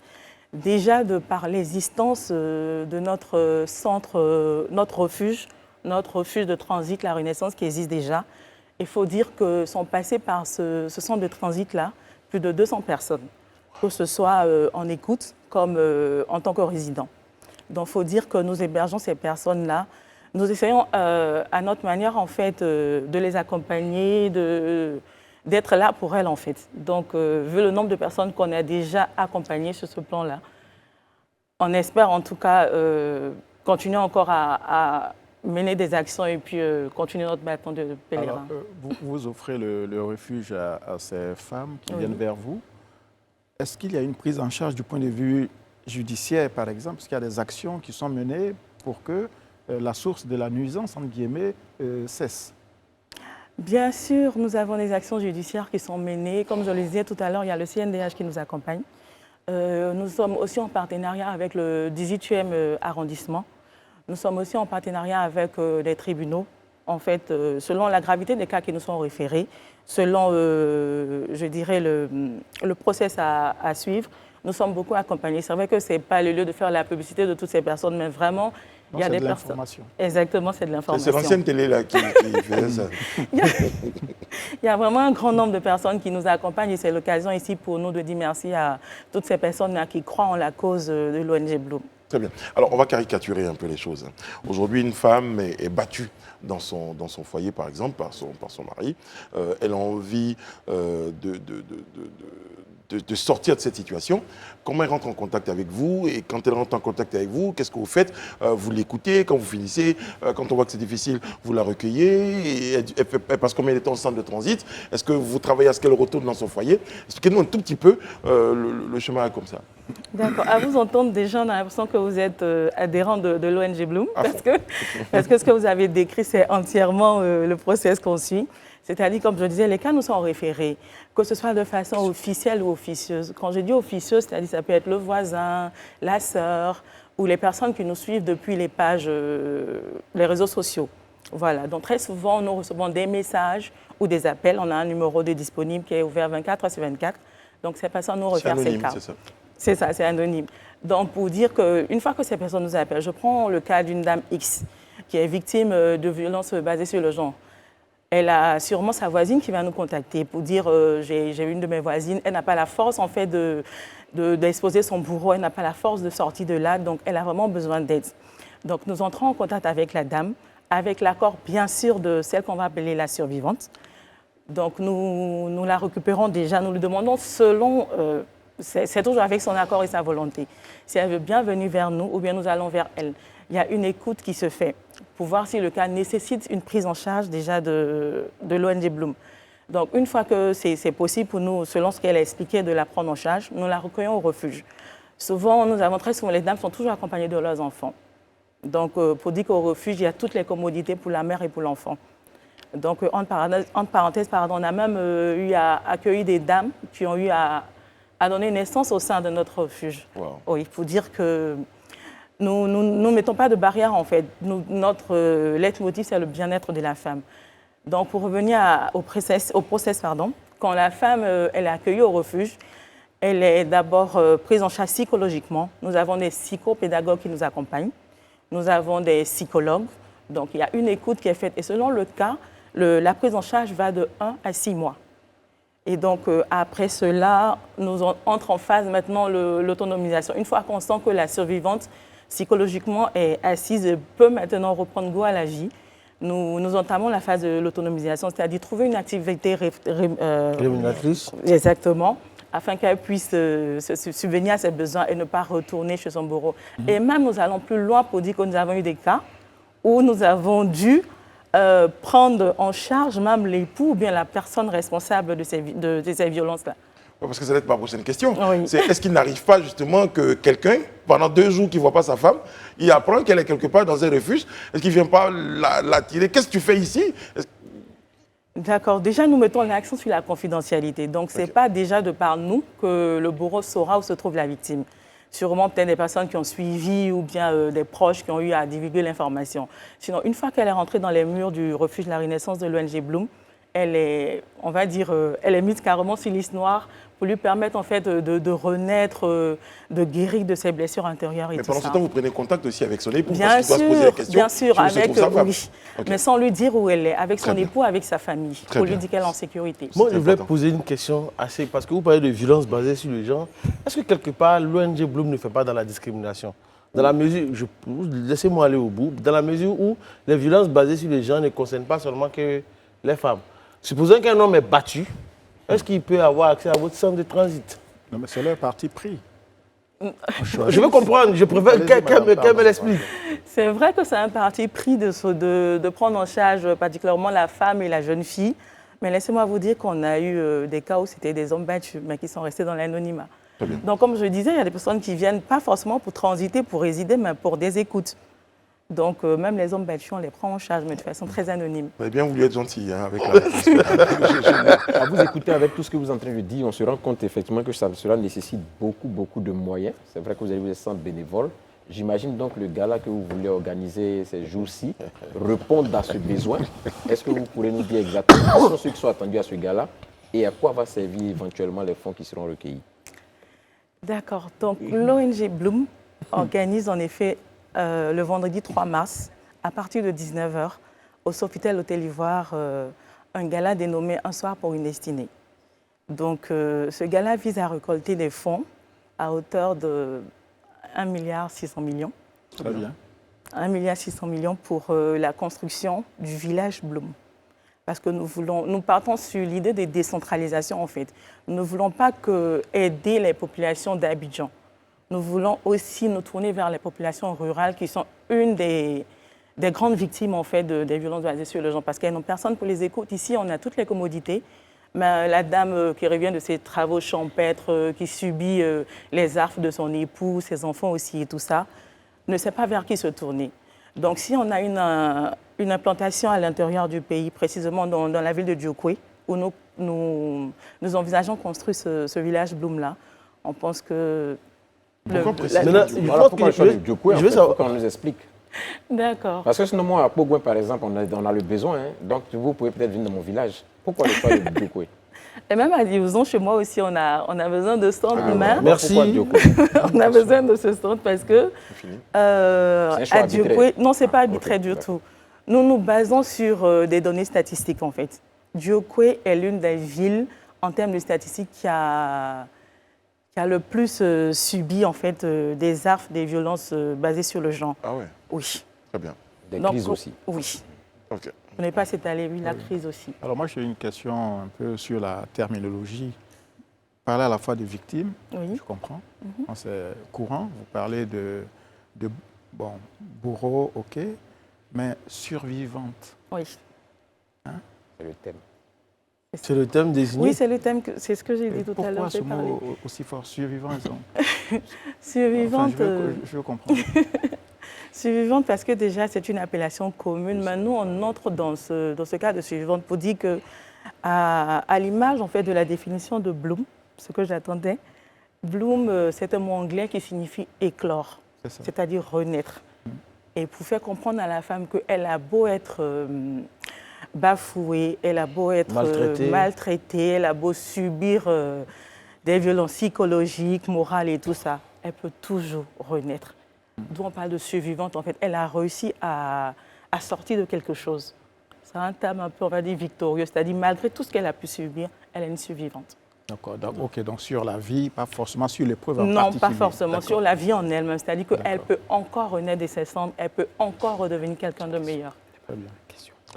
Déjà de par l'existence de notre centre, notre refuge de transit, la Renaissance, qui existe déjà. Il faut dire que sont passés par ce centre de transit-là plus de 200 personnes, que ce soit en écoute comme en tant que résidents. Donc il faut dire que nous hébergeons ces personnes-là. Nous essayons à notre manière en fait de les accompagner, d'être là pour elles en fait. Donc vu le nombre de personnes qu'on a déjà accompagnées sur ce plan-là, on espère en tout cas continuer encore à mener des actions et puis continuer notre bâton de pèlerin. Alors, vous offrez le refuge à ces femmes qui viennent vers vous. Est-ce qu'il y a une prise en charge du point de vue judiciaire, par exemple? Est-ce qu'il y a des actions qui sont menées pour que la source de la nuisance, entre guillemets, cesse? Bien sûr, nous avons des actions judiciaires qui sont menées. Comme je le disais tout à l'heure, il y a le CNDH qui nous accompagne. Nous sommes aussi en partenariat avec le 18e arrondissement. Nous sommes aussi en partenariat avec les tribunaux. En fait, selon la gravité des cas qui nous sont référés, selon, je dirais, le process à suivre, nous sommes beaucoup accompagnés. C'est vrai que ce n'est pas le lieu de faire la publicité de toutes ces personnes, mais vraiment, il y a des personnes. Exactement, c'est de l'information. C'est l'ancienne télé là qui fait ça. Il y a vraiment un grand nombre de personnes qui nous accompagnent et c'est l'occasion ici pour nous de dire merci à toutes ces personnes-là qui croient en la cause de l'ONG Bloom. Très bien. Alors, on va caricaturer un peu les choses. Aujourd'hui, une femme est battue dans son foyer, par exemple, par son mari. Elle a envie de sortir de cette situation. Comment elle rentre en contact avec vous? Et quand elle rentre en contact avec vous, qu'est-ce que vous faites? Vous l'écoutez quand vous finissez? Quand on voit que c'est difficile, vous la recueillez? Et elle passe combien de temps au centre de transit? Est-ce que vous travaillez à ce qu'elle retourne dans son foyer? Expliquez-nous un tout petit peu le chemin comme ça. D'accord. À vous entendre, déjà, on a l'impression que vous êtes adhérent de l'ONG Bloom, parce que ce que vous avez décrit, c'est entièrement le process qu'on suit. C'est-à-dire, comme je disais, les cas nous sont référés, que ce soit de façon officielle ou officieuse. Quand je dis officieuse, c'est-à-dire ça peut être le voisin, la sœur, ou les personnes qui nous suivent depuis les pages, les réseaux sociaux. Voilà. Donc très souvent, nous recevons des messages ou des appels. On a un numéro de disponible qui est ouvert 24h/24. Donc ces personnes nous réfèrent ces cas. C'est ça. C'est ça, c'est anonyme. Donc, pour dire qu'une fois que ces personnes nous appellent, je prends le cas d'une dame X qui est victime de violences basées sur le genre. Elle a sûrement sa voisine qui va nous contacter pour dire j'ai une de mes voisines, elle n'a pas la force en fait d'exposer son bourreau, elle n'a pas la force de sortir de là, donc elle a vraiment besoin d'aide. Donc, nous entrons en contact avec la dame, avec l'accord bien sûr de celle qu'on va appeler la survivante. Donc, nous la récupérons déjà, nous lui demandons selon c'est toujours avec son accord et sa volonté. Si elle veut bien venir vers nous ou bien nous allons vers elle. Il y a une écoute qui se fait pour voir si le cas nécessite une prise en charge déjà de l'ONG Bloom. Donc, une fois que c'est possible pour nous, selon ce qu'elle a expliqué, de la prendre en charge, nous la recueillons au refuge. Souvent, très souvent, les dames sont toujours accompagnées de leurs enfants. Donc, pour dire qu'au refuge, il y a toutes les commodités pour la mère et pour l'enfant. Donc, entre parenthèses, on a même eu à accueillir des dames qui ont eu à donner naissance au sein de notre refuge. Wow. Oui, il faut dire que nous ne mettons pas de barrière, en fait. Notre leitmotiv, c'est le bien-être de la femme. Donc, pour revenir au process, quand la femme elle est accueillie au refuge, elle est d'abord prise en charge psychologiquement. Nous avons des psychopédagogues qui nous accompagnent. Nous avons des psychologues. Donc, il y a une écoute qui est faite. Et selon le cas, la prise en charge va de 1 à 6 mois. Et donc, après cela, nous entre en phase maintenant l'autonomisation. Une fois qu'on sent que la survivante, psychologiquement, est assise et peut maintenant reprendre goût à la vie, nous entamons la phase de l'autonomisation, c'est-à-dire trouver une activité rémunératrice. Exactement, afin qu'elle puisse se subvenir à ses besoins et ne pas retourner chez son bourreau. Et même, nous allons plus loin pour dire que nous avons eu des cas où nous avons dû prendre en charge même l'époux ou bien la personne responsable de ces violences-là. Parce que ça va être ma prochaine question. Oui. Est-ce qu'il n'arrive pas justement que quelqu'un, pendant 2 jours qu'il ne voit pas sa femme, il apprend qu'elle est quelque part dans un refuge, est-ce qu'il ne vient pas l'attirer? Qu'est-ce que tu fais ici? D'accord. Déjà, nous mettons l'accent sur la confidentialité. Donc, ce n'est pas déjà de par nous que le bourreau saura où se trouve la victime. Sûrement, peut-être des personnes qui ont suivi ou bien des proches qui ont eu à divulguer l'information. Sinon, une fois qu'elle est rentrée dans les murs du refuge de la Renaissance de l'ONG Bloom, elle est, on va dire, elle est mise carrément sur liste noire pour lui permettre en fait de renaître, de guérir de ses blessures intérieures et Mais tout pendant ça. ce temps, vous prenez contact aussi avec son époux Bien parce qu'il doit se poser des questions. bien sûr, avec oui, Okay. mais sans lui dire où elle est, avec son Très bien. époux, avec sa famille, Très pour bien. lui dire qu'elle est en sécurité. Moi, je voulais poser une question assez... Parce que vous parlez de violence basée sur le genre. Est-ce que quelque part, l'ONG Bloom ne fait pas dans la discrimination? Dans la mesure... Laissez-moi aller au bout. Dans la mesure où les violences basées sur le genre ne concernent pas seulement que les femmes. Supposons qu'un homme est battu, est-ce qu'il peut avoir accès à votre centre de transit? Non, mais c'est leur parti pris. Je veux comprendre, je préfère qu'elle me l'explique. C'est vrai que c'est un parti pris de prendre en charge particulièrement la femme et la jeune fille. Mais laissez-moi vous dire qu'on a eu des cas où c'était des hommes battus, mais qui sont restés dans l'anonymat. Donc, comme je disais, il y a des personnes qui viennent pas forcément pour transiter, pour résider, mais pour des écoutes. Donc, même les hommes battus, on les prend en charge, mais de façon très anonyme. Vous avez bien voulu être gentil hein, avec la... À vous écouter avec tout ce que vous êtes en train de dire, on se rend compte effectivement que cela nécessite beaucoup de moyens. C'est vrai que vous avez des centres bénévoles. J'imagine donc le gala que vous voulez organiser ces jours-ci répondre à ce besoin. Est-ce que vous pourrez nous dire exactement quels sont ceux qui sont attendus à ce gala et à quoi va servir éventuellement les fonds qui seront recueillis? D'accord. Donc, l'ONG Bloom organise en effet le vendredi 3 mars, à partir de 19h, au Sofitel Hôtel Ivoire, un gala dénommé Un soir pour une destinée. Donc, ce gala vise à récolter des fonds à hauteur de 1,6 milliard. Très bien. 1,6 milliard pour la construction du village Bloom. Parce que nous partons sur l'idée de décentralisation, en fait. Nous ne voulons pas que aider les populations d'Abidjan. Nous voulons aussi nous tourner vers les populations rurales qui sont une des grandes victimes en fait, des violences basées sur le genre parce qu'elles n'ont personne pour les écouter. Ici, on a toutes les commodités. Mais la dame qui revient de ses travaux champêtres, qui subit les affres de son époux, ses enfants aussi et tout ça, ne sait pas vers qui se tourner. Donc, si on a une implantation à l'intérieur du pays, précisément dans la ville de Djokwe, où nous envisageons construire ce village Bloom-là, on pense que... Pourquoi qu'on nous explique. D'accord. Parce que sinon, moi, à Pogouin, par exemple, on a le besoin. Hein, donc, vous pouvez peut-être venir dans mon village. Pourquoi le choix de Djokwe? Et même à Diouzon, chez moi aussi, on a besoin de centre humain. Merci. On a besoin de ce centre parce que à Djokwe, non, ce n'est pas arbitraire du tout. Nous nous basons sur des données statistiques, en fait. Djokwe est l'une des villes, en termes de statistiques, qui a le plus subi en fait, des affres, des violences basées sur le genre. Ah ouais. Oui. Très bien. Des crises aussi. Oui. Ok. On n'est pas s'étaler, oui, la crise aussi. Alors moi, j'ai une question un peu sur la terminologie. parlez à la fois de victimes, Oui. je comprends, c'est courant. Vous parlez de bon, bourreau, ok, mais survivante. Oui. C'est le thème. C'est le thème désigné. Oui, c'est le thème, c'est ce que j'ai dit tout à l'heure. Pourquoi ce mot aussi fort, survivante? Survivante. Je veux comprendre. Survivante parce que déjà, c'est une appellation commune. Maintenant, on entre dans ce cas de survivante pour dire que, à l'image en fait, de la définition de Bloom, ce que j'attendais, Bloom, c'est un mot anglais qui signifie éclore, c'est-à-dire renaître. Et pour faire comprendre à la femme qu'elle a beau être bafouée, elle a beau être maltraitée, elle a beau subir des violences psychologiques, morales et tout ça, elle peut toujours renaître. D'où on parle de survivante, en fait, elle a réussi à sortir de quelque chose. C'est un terme un peu, on va dire, victorieux, c'est-à-dire malgré tout ce qu'elle a pu subir, elle est une survivante. D'accord, donc sur la vie, pas forcément sur l'épreuve en Non, particulier. pas forcément, sur la vie en elle-même, c'est-à-dire qu'elle peut encore renaître de ses cendres, elle peut encore redevenir quelqu'un de meilleur. Très bien.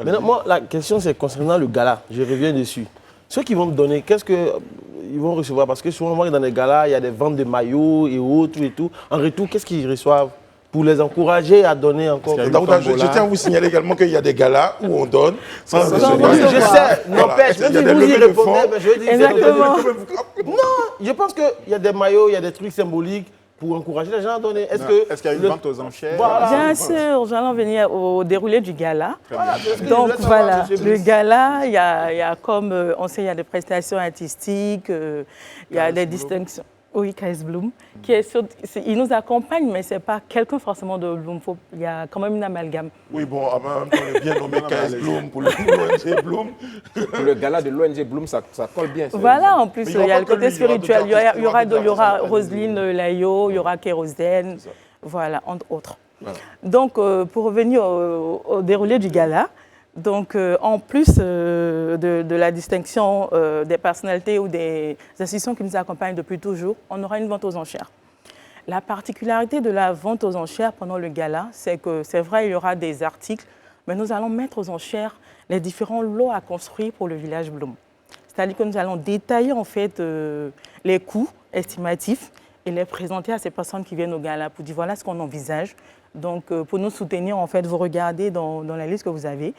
Maintenant, moi, la question, c'est concernant le gala. Je reviens dessus. Ceux qui vont me donner, qu'est-ce qu'ils vont recevoir? Parce que souvent, moi, dans les galas, il y a des ventes de maillots et autres et tout. En retour, qu'est-ce qu'ils reçoivent pour les encourager à donner encore? Je tiens à vous signaler également qu'il y a des galas où on donne. Je sais, n'empêche, même si vous y répondez, je veux dire... Exactement. Non, je pense qu'il y a des maillots, il y a des trucs symboliques pour encourager les gens à donner. Est-ce qu'il y a une vente aux enchères? Bien sûr, nous allons venir au déroulé du gala. Donc voilà, le gala, il y a comme, on sait, il y a des prestations artistiques, il y a des distinctions. Oui, KS Bloom, il nous accompagne, mais ce n'est pas quelqu'un forcément de Bloom. Il y a quand même une amalgame. Oui, bon, en même temps, on est bien nommé KS Bloom pour l'ONG Bloom. Pour le gala de l'ONG Bloom, ça colle bien. Voilà, en plus, il y a le côté spirituel. Il y aura Roselyne Layo, il y aura Kérosène, voilà, entre autres. Voilà. Donc, pour revenir au déroulé du gala, donc, en plus de la distinction des personnalités ou des institutions qui nous accompagnent depuis toujours, on aura une vente aux enchères. La particularité de la vente aux enchères pendant le gala, c'est que c'est vrai, il y aura des articles, mais nous allons mettre aux enchères les différents lots à construire pour le village Bloom. C'est-à-dire que nous allons détailler en fait les coûts estimatifs et les présenter à ces personnes qui viennent au gala pour dire voilà ce qu'on envisage. Donc, pour nous soutenir, en fait, vous regardez dans la liste que vous avez.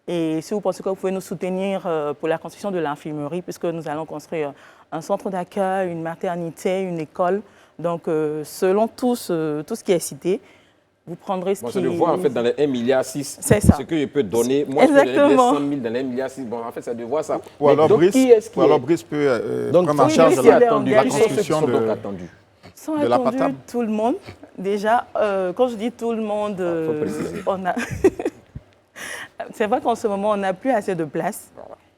Et si vous pensez que vous pouvez nous soutenir pour la construction de l'infirmerie, puisque nous allons construire un centre d'accueil, une maternité, une école. Donc, selon tout ce qui est cité, vous prendrez ce qui... Je le vois en fait dans les 1,6 milliard. C'est ça. Ce que je peux donner. Moi, je peux donner 100 000 dans les 1,6 milliard. Bon, en fait, ça de voir ça. Ou alors Brice peut prendre en charge la construction de la patable. Tout le monde. Déjà, quand je dis tout le monde, on a... C'est vrai qu'en ce moment, on n'a plus assez de place.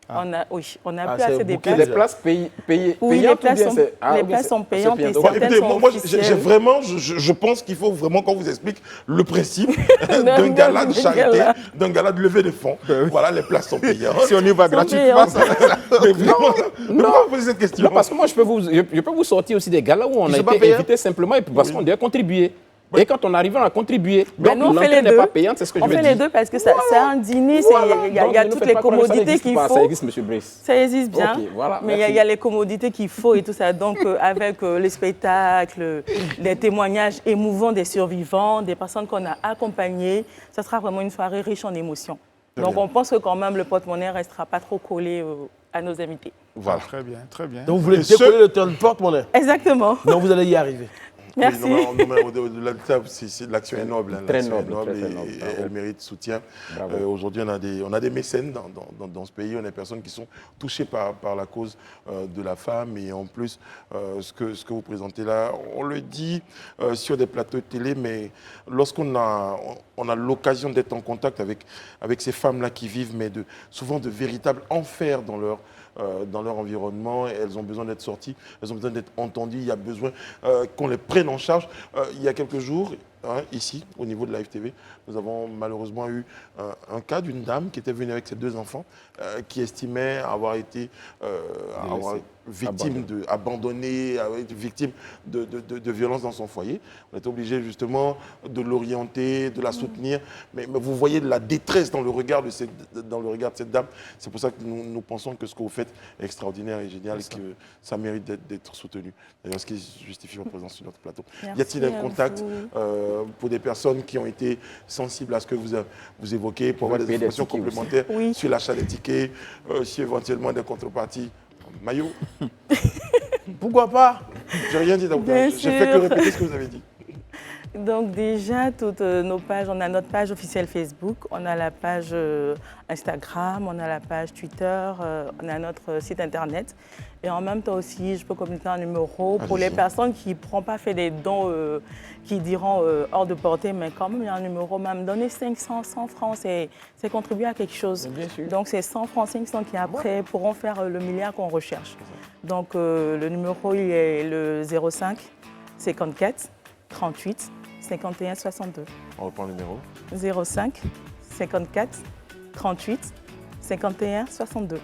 On n'a plus assez de places. Les places payantes? Oui, les places sont payantes et certaines sont officielles. Je pense qu'il faut vraiment qu'on vous explique le principe d'un gala de charité, d'un gala de levée de fonds. Voilà, les places sont payantes. Si on y va gratuitement, ça... Mais vraiment, pourquoi vous posez cette question? Non, parce que moi, je peux vous sortir aussi des galas où on a été invité simplement parce qu'on doit contribuer. Et quand on arrive, on a contribué. Donc, l'entrée n'est pas payante, c'est ce que je veux dire. On fait les deux parce que c'est un dîner, il y a toutes les commodités qu'il faut. Ça existe, M. Brice. Ça existe bien, mais il y a les commodités qu'il faut et tout ça. Donc, avec les spectacles, les témoignages émouvants des survivants, des personnes qu'on a accompagnées, ça sera vraiment une soirée riche en émotions. Donc, on pense que quand même, le porte-monnaie ne restera pas trop collé à nos invités. Voilà. Très bien, très bien. Donc, vous voulez décoller le porte-monnaie? Exactement. Donc, vous allez y arriver. Merci. L'action est noble. Très noble. Et elle mérite soutien. Aujourd'hui, on a des mécènes dans ce pays. On a des personnes qui sont touchées par la cause de la femme. Et en plus, ce que vous présentez là, on le dit sur des plateaux de télé, mais lorsqu'on a l'occasion d'être en contact avec ces femmes-là qui vivent, mais souvent de véritables enfers dans leur environnement, elles ont besoin d'être sorties, elles ont besoin d'être entendues, il y a besoin qu'on les prenne en charge. Il y a quelques jours, hein, ici, au niveau de la FTV, nous avons malheureusement eu un cas d'une dame qui était venue avec ses 2 enfants, qui estimait avoir été victime abandonnée, victime de violences dans son foyer. On était obligé justement de l'orienter, de la soutenir. Mais vous voyez la détresse dans le regard de cette dame. C'est pour ça que nous pensons que ce que vous faites est extraordinaire et génial et que ça mérite d'être soutenu. D'ailleurs, ce qui justifie votre présence sur notre plateau. Merci. Y a-t-il un contact pour des personnes qui ont été sensibles à ce que vous évoquez, pour avoir des informations complémentaires sur l'achat des tickets, sur éventuellement des contreparties? Maillot. Pourquoi pas? J'ai rien dit d'abord. J'ai fait que répéter ce que vous avez dit. Donc déjà, toutes nos pages, on a notre page officielle Facebook, on a la page Instagram, on a la page Twitter, on a notre site internet. Et en même temps aussi, je peux communiquer un numéro pour les personnes qui ne pourront pas faire des dons, qui diront hors de portée, mais quand même, il y a un numéro, même donner 500, 100 francs, c'est contribuer à quelque chose. Donc c'est 100 francs, 500 qui après pourront faire le milliard qu'on recherche. Donc le numéro, il est le 05 54 38 51 62. On reprend le numéro. 05 54 38 51 62.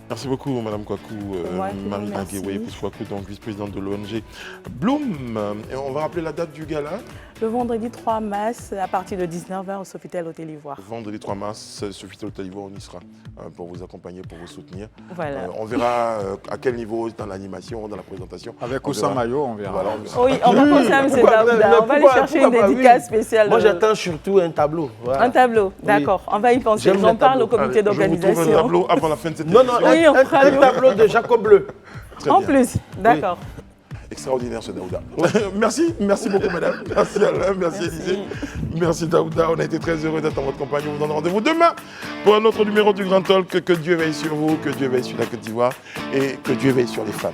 Merci beaucoup, Madame Kwaku, Marie Nguéwé, Kwaku, donc vice-présidente de l'ONG Bloom. Et on va rappeler la date du gala. Le vendredi 3 mars, à partir de 19h au Sofitel Hôtel Ivoire. Vendredi 3 mars, Sofitel Hôtel Ivoire, on y sera pour vous accompagner, pour vous soutenir. Voilà. On verra à quel niveau dans l'animation, dans la présentation. Avec ou sans maillot, on verra. Voilà, oui, on va penser à M. Daouda. On va aller chercher une dédicace spéciale. Moi, j'attends surtout un tableau. Voilà. Un tableau, d'accord. On va y penser. J'en parle au comité d'organisation. Je vous trouve un tableau avant la fin de cette émission. Oui, un tableau de Jacob Bleu. En plus, d'accord. Extraordinaire ce Daouda. Merci beaucoup madame. Merci Alain, merci Élisée. Merci Daouda. On a été très heureux d'être en votre compagnie. On vous donne rendez-vous demain pour un autre numéro du Grand Talk. Que Dieu veille sur vous, que Dieu veille sur la Côte d'Ivoire et que Dieu veille sur les femmes.